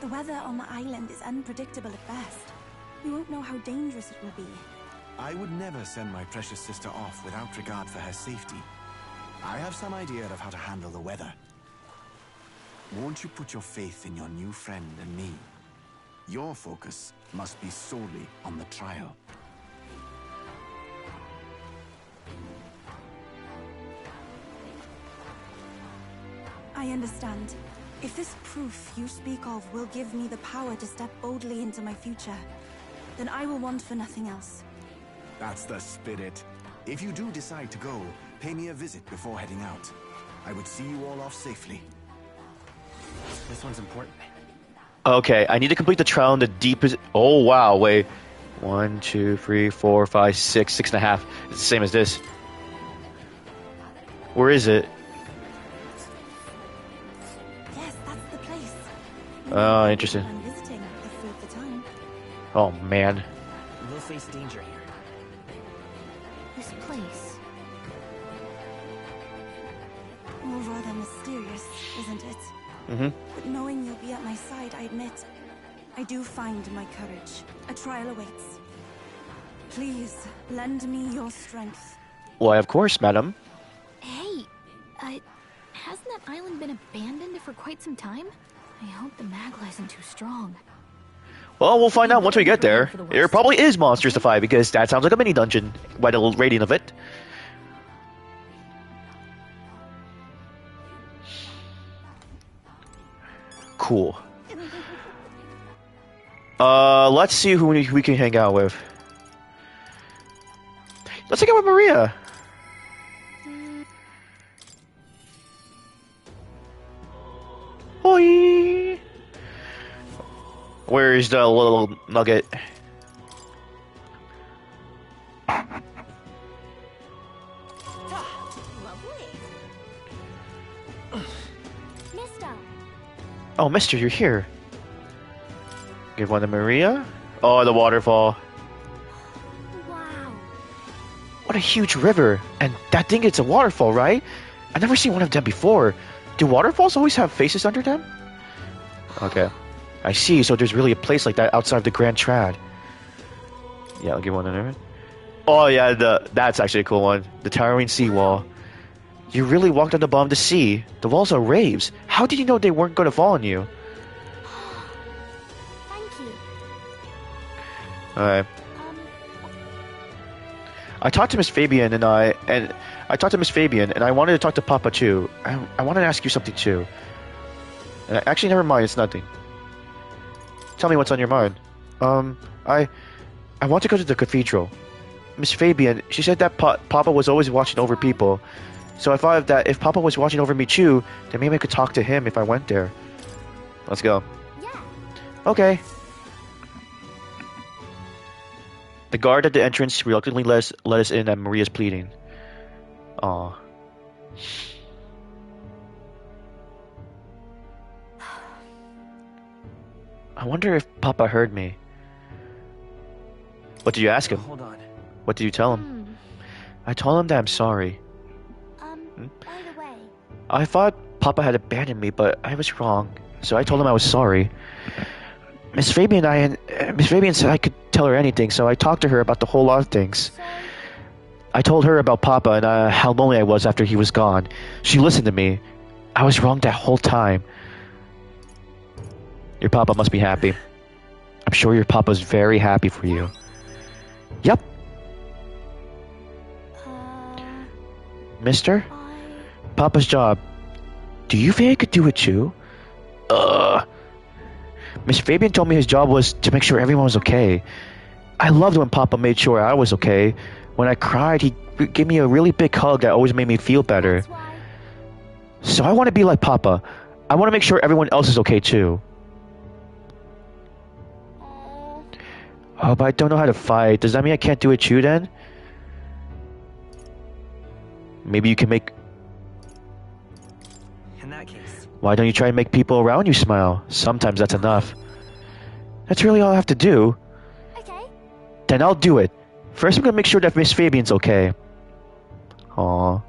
The weather on the island is unpredictable at best. We won't know how dangerous it will be. I would never send my precious sister off without regard for her safety. I have some idea of how to handle the weather. Won't you put your faith in your new friend and me? Your focus must be solely on the trial. I understand. If this proof you speak of will give me the power to step boldly into my future, then I will want for nothing else. That's the spirit. If you do decide to go, pay me a visit before heading out. I would see you all off safely. This one's important. Okay, I need to complete the trial in the deepest... Oh, wow, wait. 1, 2, 3, 4, 5, 6, 6.5. It's the same as this. Where is it? Yes, that's the place. Oh, interesting. I'm visiting if we have the time. Oh, man. We'll face danger here. This place. All rather mysterious, isn't it? Mm-hmm. But knowing you'll be at my side, I admit, I do find my courage. A trial awaits. Please, lend me your strength. Why, of course, madam. Hey, hasn't that island been abandoned for quite some time? I hope the Magla isn't too strong. Well, we'll find out once we get there. There probably is monsters to fight, because that sounds like a mini-dungeon by the rating of it. Cool. Let's see who we can hang out with. Let's hang out with Maria. Hoi! Where's the little nugget? Oh, mister, you're here. Give one to Maria. Oh, the waterfall. Wow. What a huge river. And that thing, it's a waterfall, right? I've never seen one of them before. Do waterfalls always have faces under them? Okay. I see, so there's really a place like that outside of the Grand Trad. Yeah, I'll give one another. Oh yeah, that's actually a cool one. The towering seawall. You really walked on the bottom of the sea. The walls are waves. How did you know they weren't going to fall on you? Thank you. Alright. I talked to Miss Fabian and I talked to Miss Fabian and I wanted to talk to Papa too. I wanted to ask you something too. And actually, never mind. It's nothing. Tell me what's on your mind. I want to go to the cathedral. Miss Fabian, she said that Papa was always watching over people. So I thought that if Papa was watching over me too, then maybe I could talk to him if I went there. Let's go. Yeah. Okay. The guard at the entrance reluctantly let us in at Maria's pleading. Aw. I wonder if Papa heard me. What did you ask him? Hold on. What did you tell him? I told him that I'm sorry. By the way. I thought Papa had abandoned me, but I was wrong. So I told him I was sorry. Miss Fabian said I could tell her anything, so I talked to her about the whole lot of things. I told her about Papa and how lonely I was after he was gone. She listened to me. I was wrong that whole time. Your Papa must be happy. I'm sure your Papa's very happy for you. Yep. Mister? Papa's job. Do you think I could do it too? Miss Fabian told me his job was to make sure everyone was okay. I loved when Papa made sure I was okay. When I cried, he gave me a really big hug that always made me feel better. So I want to be like Papa. I want to make sure everyone else is okay too. Oh, but I don't know how to fight. Does that mean I can't do it too then? Maybe you can make... In that case... Why don't you try and make people around you smile? Sometimes that's enough. That's really all I have to do. Okay. Then I'll do it. First I'm gonna make sure that Miss Fabian's okay. Aww.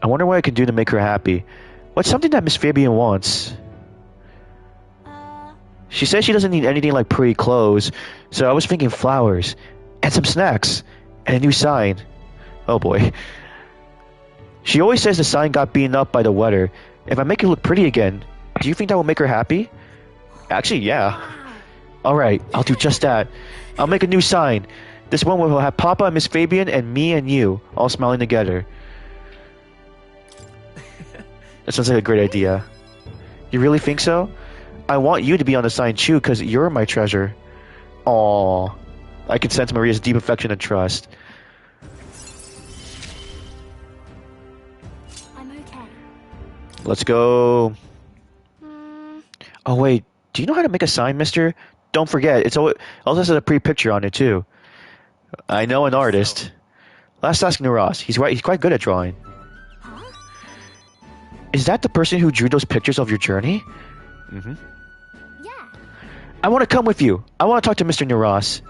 I wonder what I can do to make her happy. What's something that Miss Fabian wants? She says she doesn't need anything like pretty clothes, so I was thinking flowers, and some snacks, and a new sign. Oh boy. She always says the sign got beaten up by the weather. If I make it look pretty again, do you think that will make her happy? Actually, yeah. Alright, I'll do just that. I'll make a new sign. This one will have Papa and Miss Fabian and me and you all smiling together. That sounds like a great idea. You really think so? I want you to be on the sign too, because you're my treasure. Aww. I can sense Maria's deep affection and trust. I'm okay. Let's go. Oh wait, do you know how to make a sign, mister? Don't forget, it also has a pretty picture on it too. I know an artist. Let's ask Nuras. He's quite good at drawing. Huh? Is that the person who drew those pictures of your journey? Mm-hmm. Yeah. I want to come with you. I want to talk to Mr. Nuras.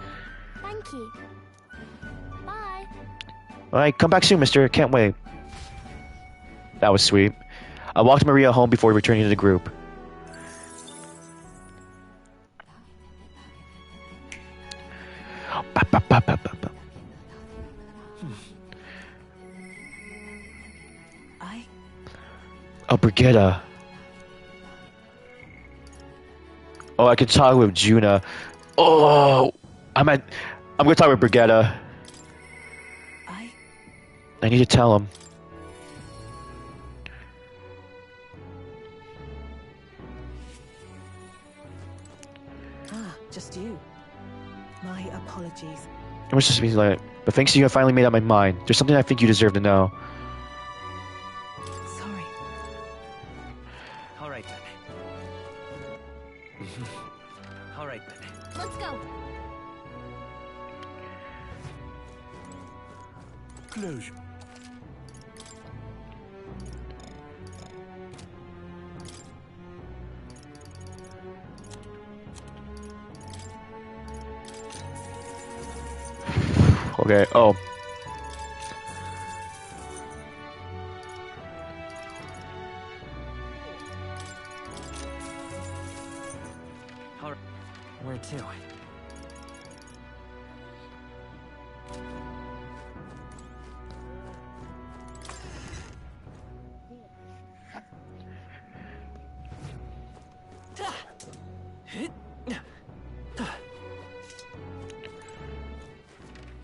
Thank you. Bye. Alright, come back soon, mister. Can't wait. That was sweet. I walked Maria home before returning to the group. Oh, Brigitta. Oh, I could talk with Juna. Oh, I'm gonna talk with Brigitta. I need to tell him. Ah, just you. My apologies. It was just like, but thanks to you, I finally made up my mind. There's something I think you deserve to know. Sorry. All right then. All right then. Let's go. Closure. Okay, oh. Where to?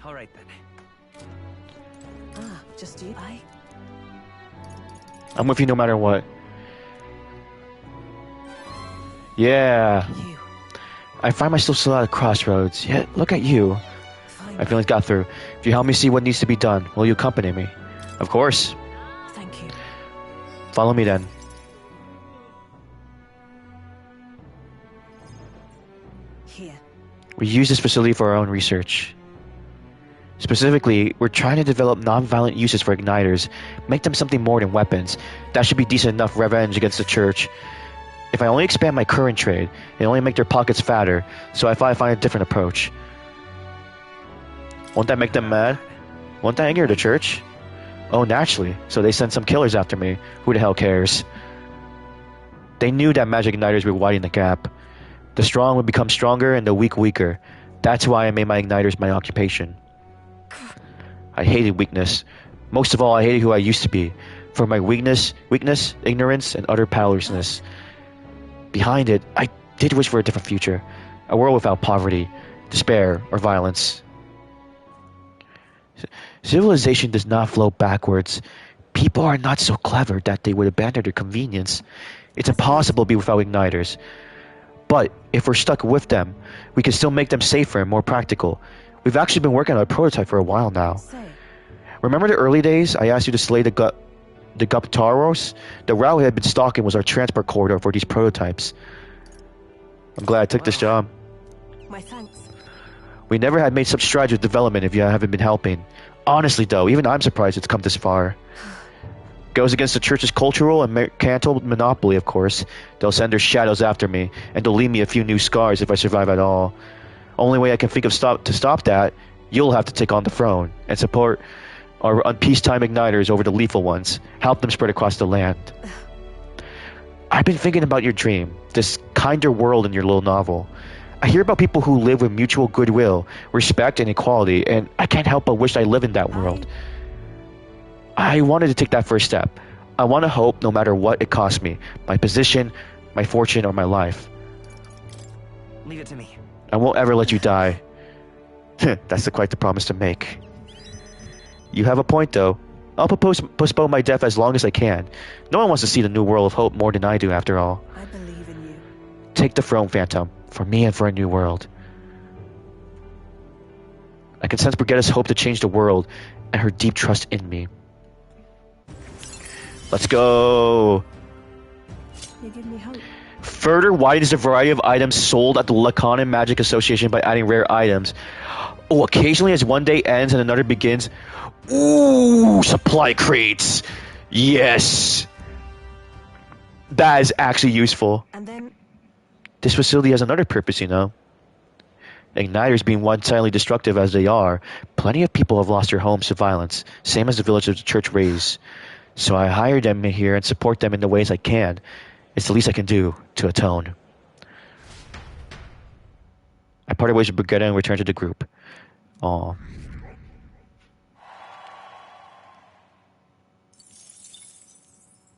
All right then. Ah, just you. I'm with you no matter what. Yeah. I find myself still at a crossroads. Yet, look at you. My feelings got through. If you help me see what needs to be done, will you accompany me? Of course. Thank you. Follow me then. Here. We use this facility for our own research. Specifically, we're trying to develop non-violent uses for igniters, make them something more than weapons. That should be decent enough revenge against the church. If I only expand my current trade, it'll only make their pockets fatter, so I thought I'd find a different approach. Won't that make them mad? Won't that anger the church? Oh, naturally, so they sent some killers after me. Who the hell cares? They knew that magic igniters would widen the gap. The strong would become stronger and the weak weaker. That's why I made my igniters my occupation. I hated weakness. Most of all, I hated who I used to be. For my weakness, ignorance, and utter powerlessness. Behind it, I did wish for a different future. A world without poverty, despair, or violence. Civilization does not flow backwards. People are not so clever that they would abandon their convenience. It's impossible to be without igniters. But if we're stuck with them, we can still make them safer and more practical. We've actually been working on a prototype for a while now. Remember the early days? I asked you to slay the Guptaros? The route we had been stalking was our transport corridor for these prototypes. I'm glad I took this job. My thanks. We never had made such strides with development if you haven't been helping. Honestly though, even I'm surprised it's come this far. Goes against the church's cultural and mercantile monopoly, of course. They'll send their shadows after me, and they'll leave me a few new scars if I survive at all. Only way I can think of to stop that, you'll have to take on the throne, and support our peacetime igniters over the lethal ones. Help them spread across the land. I've been thinking about your dream, this kinder world in your little novel. I hear about people who live with mutual goodwill, respect, and equality, and I can't help but wish I lived in that world. I wanted to take that first step. I want to hope no matter what it costs me, my position, my fortune, or my life. Leave it to me. I won't ever let you die. That's quite the promise to make. You have a point though. I'll postpone my death as long as I can. No one wants to see the new world of hope more than I do after all. I believe in you. Take the throne, Phantom, for me and for a new world. I can sense Brigitta's hope to change the world and her deep trust in me. Let's go! You give me hope. Further widens the variety of items sold at the Laconin Magic Association by adding rare items. Oh, occasionally as one day ends and another begins. Ooh, supply crates! Yes! That is actually useful. And then... This facility has another purpose, you know. Igniters being one-sidedly destructive as they are, plenty of people have lost their homes to violence, same as the village of the church raised. So I hire them here and support them in the ways I can. It's the least I can do to atone. I parted ways with Brigitta and returned to the group. Aww.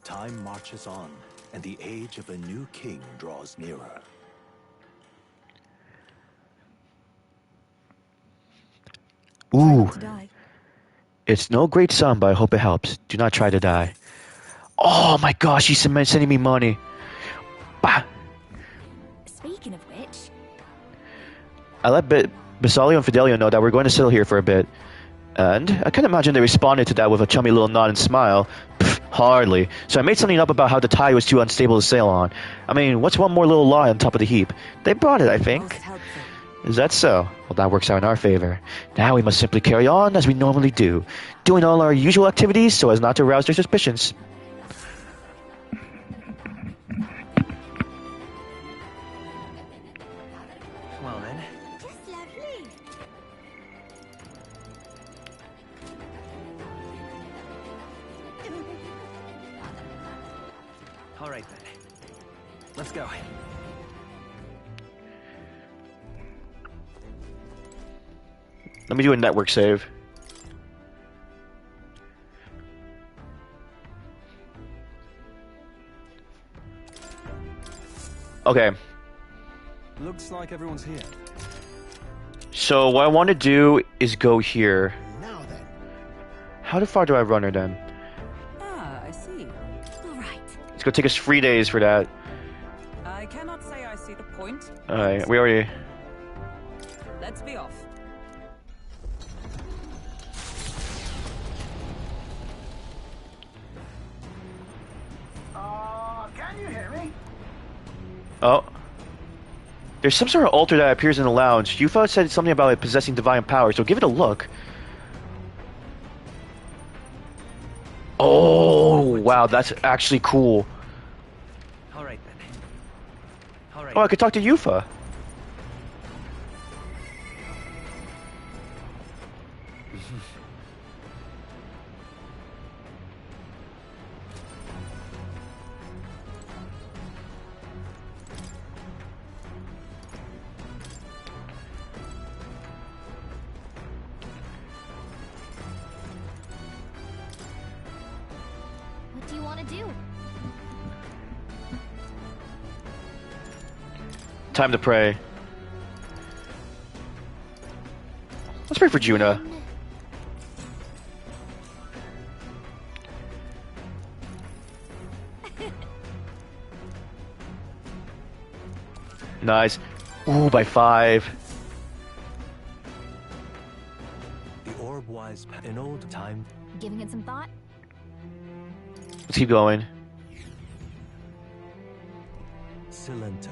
Time marches on, and the age of a new king draws nearer. Ooh. It's no great sum, but I hope it helps. Do not try to die. Oh my gosh, she's sending me money. Bah. Speaking of which... I let Basalio and Fidelio know that we're going to settle here for a bit. And I can imagine they responded to that with a chummy little nod and smile. Pfft, hardly. So I made something up about how the tide was too unstable to sail on. I mean, what's one more little lie on top of the heap? They brought it, I think. Is that so? Well, that works out in our favor. Now we must simply carry on as we normally do, doing all our usual activities so as not to arouse their suspicions. Well then. Just lovely. All right then. Let's go. Let me do a network save. Okay. Looks like everyone's here. So what I want to do is go here. Now then. How far do I run her then? Ah, I see. All right. It's gonna take us 3 days for that. I cannot say I see the point. Alright, we already... Let's be off. Can you hear me? Oh. There's some sort of altar that appears in the lounge. Eupha said something about it possessing divine power, so give it a look. Oh, wow, that's actually cool. Alright then. Alright. Oh, I could talk to Eupha. What do you want to do? Time to pray. Let's pray for Juna. Nice. Ooh, by 5. The orb wise in old time. Giving it some thought? Let's keep going. Cilento,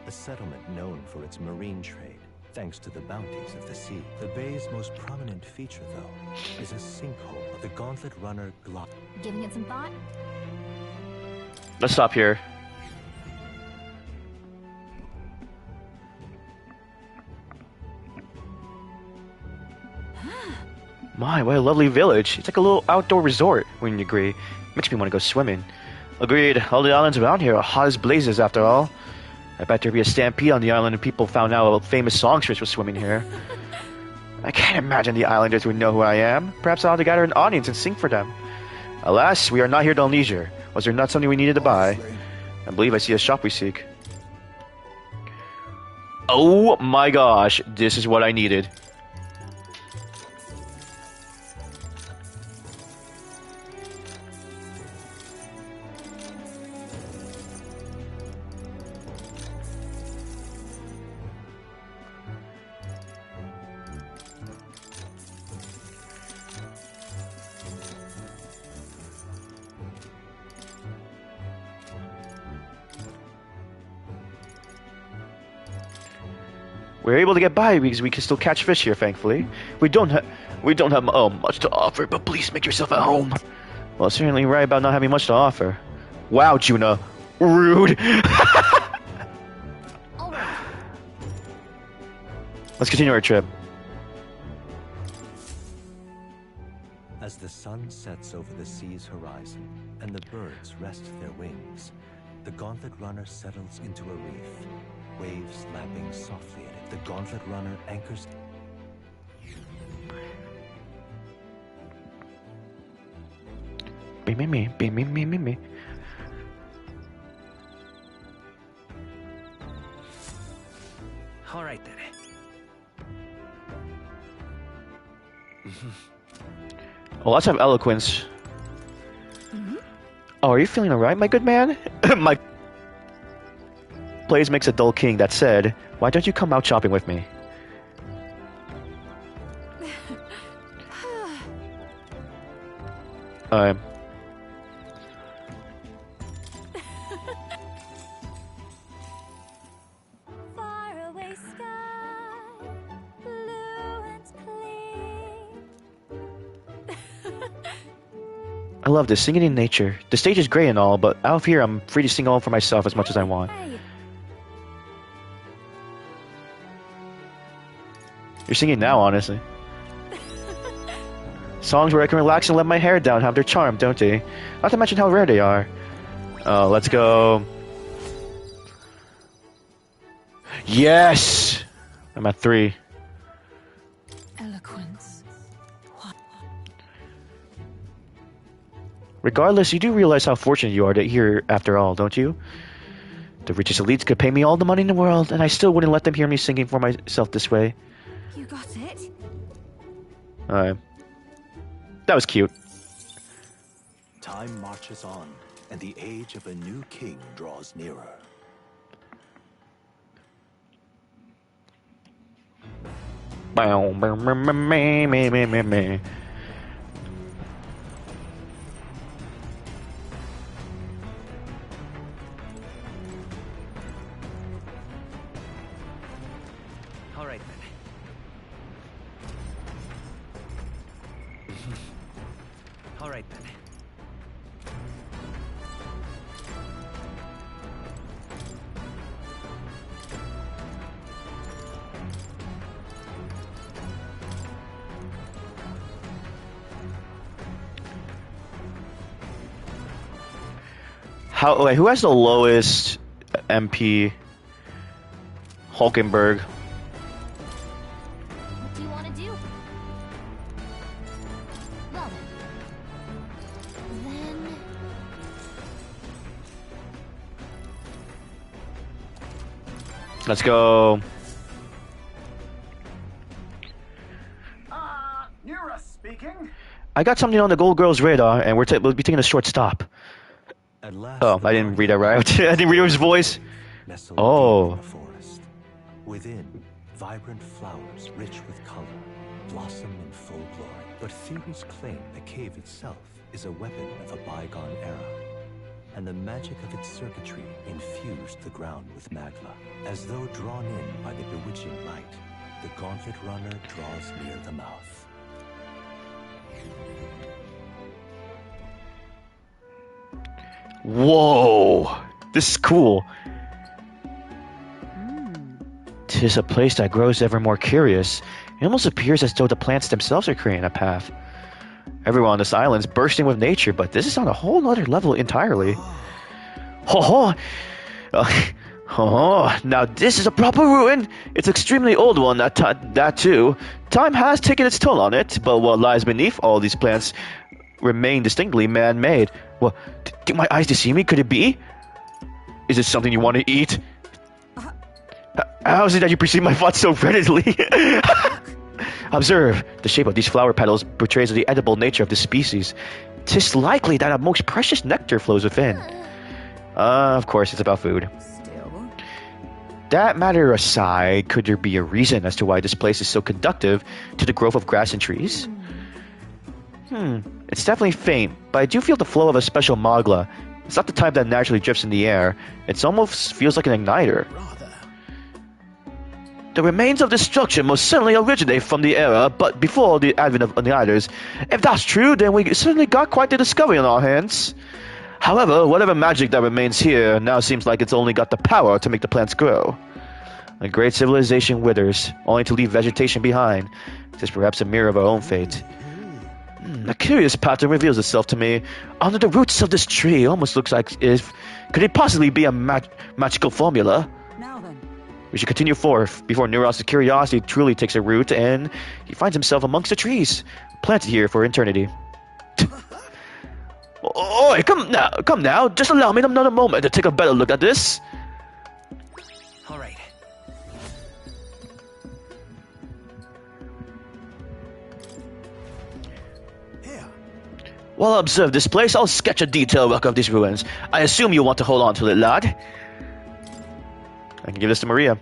a settlement known for its marine trade, thanks to the bounties of the sea. The bay's most prominent feature, though, is a sinkhole of the Gauntlet Runner Glock. Giving it some thought? Let's stop here. My, what a lovely village. It's like a little outdoor resort, wouldn't you agree? Makes me want to go swimming. Agreed. All the islands around here are hot as blazes after all. I bet there'd be a stampede on the island if people found out a famous songstress was swimming here. I can't imagine the islanders would know who I am. Perhaps I'll have to gather an audience and sing for them. Alas, we are not here to leisure. Was there not something we needed to buy? I believe I see a shop we seek. Oh my gosh, this is what I needed. We're able to get by because we can still catch fish here, thankfully. We don't have much to offer, but please make yourself at home. Well, certainly right about not having much to offer. Wow, Juna. Rude. Let's continue our trip. As the sun sets over the sea's horizon and the birds rest their wings, the Gauntlet Runner settles into a reef, waves lapping softly at it. The Gauntlet Runner anchors. Me. All right then. Oh, let's have eloquence. Oh, are you feeling alright, my good man? My plays makes a dull king. That said, why don't you come out shopping with me? Faraway sky, blue and clear. I love this, singing in nature. The stage is great and all, but out of here I'm free to sing all for myself as much as I want. You're singing now, honestly. Songs where I can relax and let my hair down have their charm, don't they? Not to mention how rare they are. Let's go. Yes! I'm at 3. Eloquence. Regardless, you do realize how fortunate you are to hear after all, don't you? The richest elites could pay me all the money in the world, and I still wouldn't let them hear me singing for myself this way. You got it? That was cute. Time marches on, and the age of a new king draws nearer. All right then. All right then. Wait, who has the lowest MP? Hulkenberg. What do you want to do? Well, then... Let's go. Nura speaking. I got something on the Gold Girl's radar, and we'll be taking a short stop. At last, Oh, I didn't read that right. I didn't read his voice. Oh. In the forest. Within, vibrant flowers rich with color blossom in full glory. But theories claim the cave itself is a weapon of a bygone era, and the magic of its circuitry infused the ground with magma. As though drawn in by the bewitching light, the gauntlet runner draws near the mouth. Whoa! This is cool. Tis a place that grows ever more curious. It almost appears as though the plants themselves are creating a path. Everyone on this island is bursting with nature, but this is on a whole other level entirely. Ho ho! Now this is a proper ruin. It's an extremely old one, that too. Time has taken its toll on it, but what lies beneath all these plants remain distinctly man-made. Well, do my eyes deceive me? Could it be? Is it something you want to eat? How is it that you perceive my thoughts so readily? Observe, the shape of these flower petals betrays the edible nature of this species. 'Tis likely that a most precious nectar flows within. Of course, it's about food. That matter aside, could there be a reason as to why this place is so conducive to the growth of grass and trees? It's definitely faint, but I do feel the flow of a special magla. It's not the type that naturally drifts in the air. It almost feels like an igniter. The remains of this structure most certainly originate from the era, but before the advent of igniters. If that's true, then we certainly got quite the discovery on our hands. However, whatever magic that remains here now seems like it's only got the power to make the plants grow. A great civilization withers, only to leave vegetation behind. It is perhaps a mirror of our own fate. A curious pattern reveals itself to me. Under the roots of this tree, almost looks like if... Could it possibly be a magical formula? Now then. We should continue forth before Neuros' curiosity truly takes a root and he finds himself amongst the trees, planted here for eternity. Oi, come now. Just allow me another moment to take a better look at this. All right. While I observe this place, I'll sketch a detailed record of these ruins. I assume you want to hold on to it, lad. I can give this to Maria.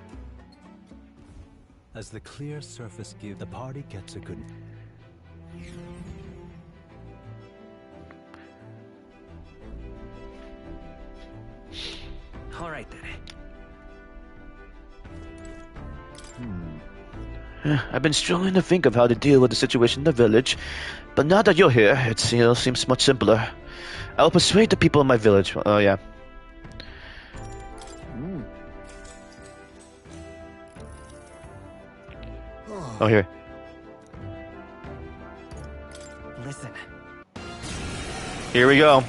As the clear surface gives, the party gets a good... All right then. I've been struggling to think of how to deal with the situation in the village, but now that you're here, it seems much simpler. I'll persuade the people in my village. Oh, yeah. Oh, here. Listen. Here we go.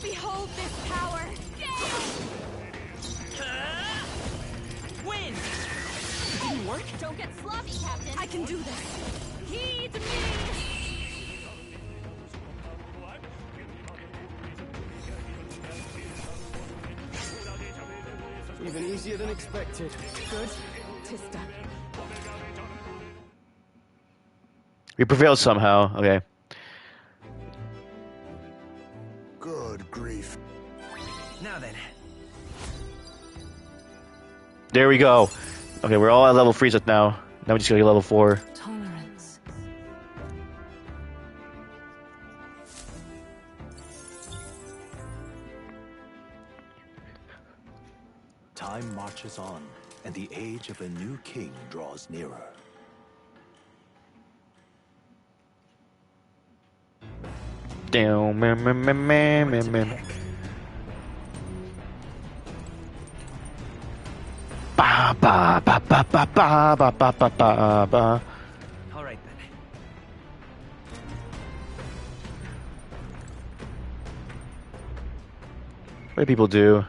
Behold this power! Win! Didn't work? Don't get sloppy, Captain. I can do this. Heed me! Even easier than expected. Good. Tista. We prevailed somehow. Okay. Good grief. Now then. There we go. Okay, we're all at level 3 now. Now we just gotta get level 4. Tolerance. Time marches on, and the age of a new king draws nearer. Damn, man. Ba ba ba ba ba ba ba ba ba ba ba. All right then. What do people do?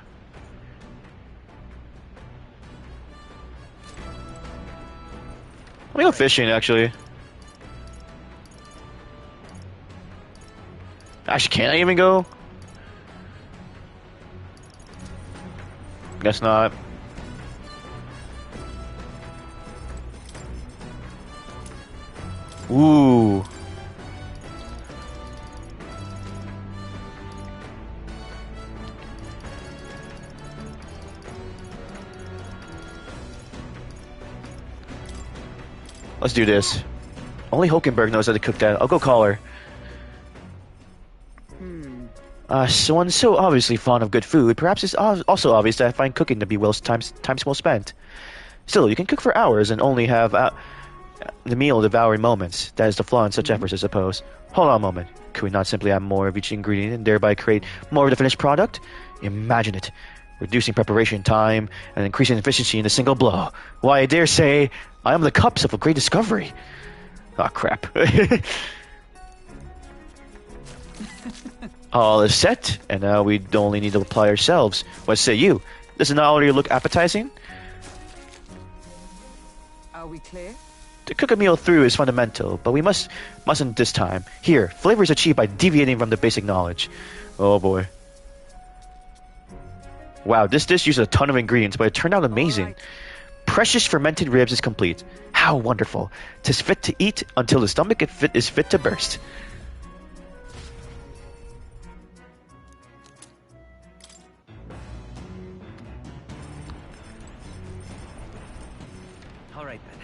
Let me go fishing, actually. Actually, can I even go? Guess not. Ooh. Let's do this. Only Hulkenberg knows how to cook that. I'll go call her. Someone so obviously fond of good food, perhaps it's also obvious that I find cooking to be times well spent. Still, you can cook for hours and only have the meal devour in moments. That is the flaw in such efforts, I suppose. Hold on a moment. Could we not simply add more of each ingredient and thereby create more of the finished product? Imagine it. Reducing preparation time and increasing efficiency in a single blow. Why, I dare say, I am the cups of a great discovery. Ah, crap. All is set, and now we only need to apply ourselves. What say you? Does it not already look appetizing? Are we clear? To cook a meal through is fundamental, but we mustn't this time. Here, flavor is achieved by deviating from the basic knowledge. Oh boy. Wow, this dish used a ton of ingredients, but it turned out amazing. Precious fermented ribs is complete. How wonderful. 'Tis fit to eat until the stomach is fit to burst. All right then.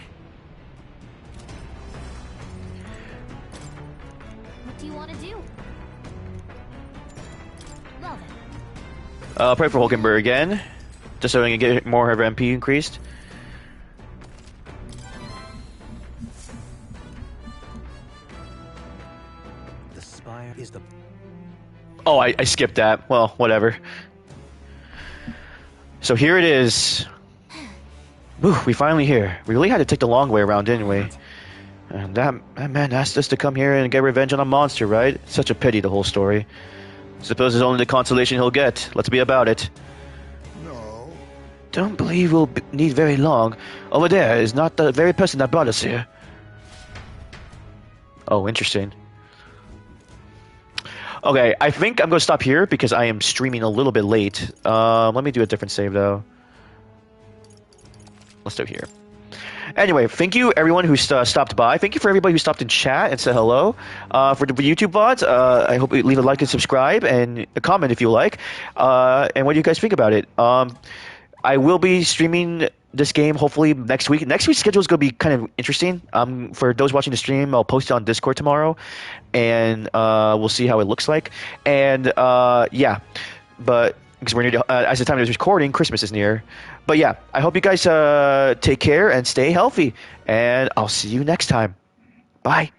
What do you want to do? Well then. I'll pray for Hulkenberg again, just so I can get more of her MP increased. The spire is the... Oh, I skipped that. Well, whatever. So here it is. Whew, we finally here. We really had to take the long way around, didn't we? And that man asked us to come here and get revenge on a monster, right? Such a pity, the whole story. Suppose it's only the consolation he'll get. Let's be about it. No. Don't believe we'll need very long. Over there is not the very person that brought us here. Oh, interesting. Okay, I think I'm going to stop here because I am streaming a little bit late. Let me do a different save, though. Let's do it here. Anyway, thank you everyone who stopped by. Thank you for everybody who stopped in chat and said hello. For the YouTube VODs, I hope you leave a like and subscribe and a comment if you like. And what do you guys think about it? I will be streaming this game hopefully next week. Next week's schedule is going to be kind of interesting. For those watching the stream, I'll post it on Discord tomorrow, and we'll see how it looks like. And yeah, but because we're near as the time of this recording, Christmas is near. But yeah, I hope you guys take care and stay healthy, and I'll see you next time. Bye.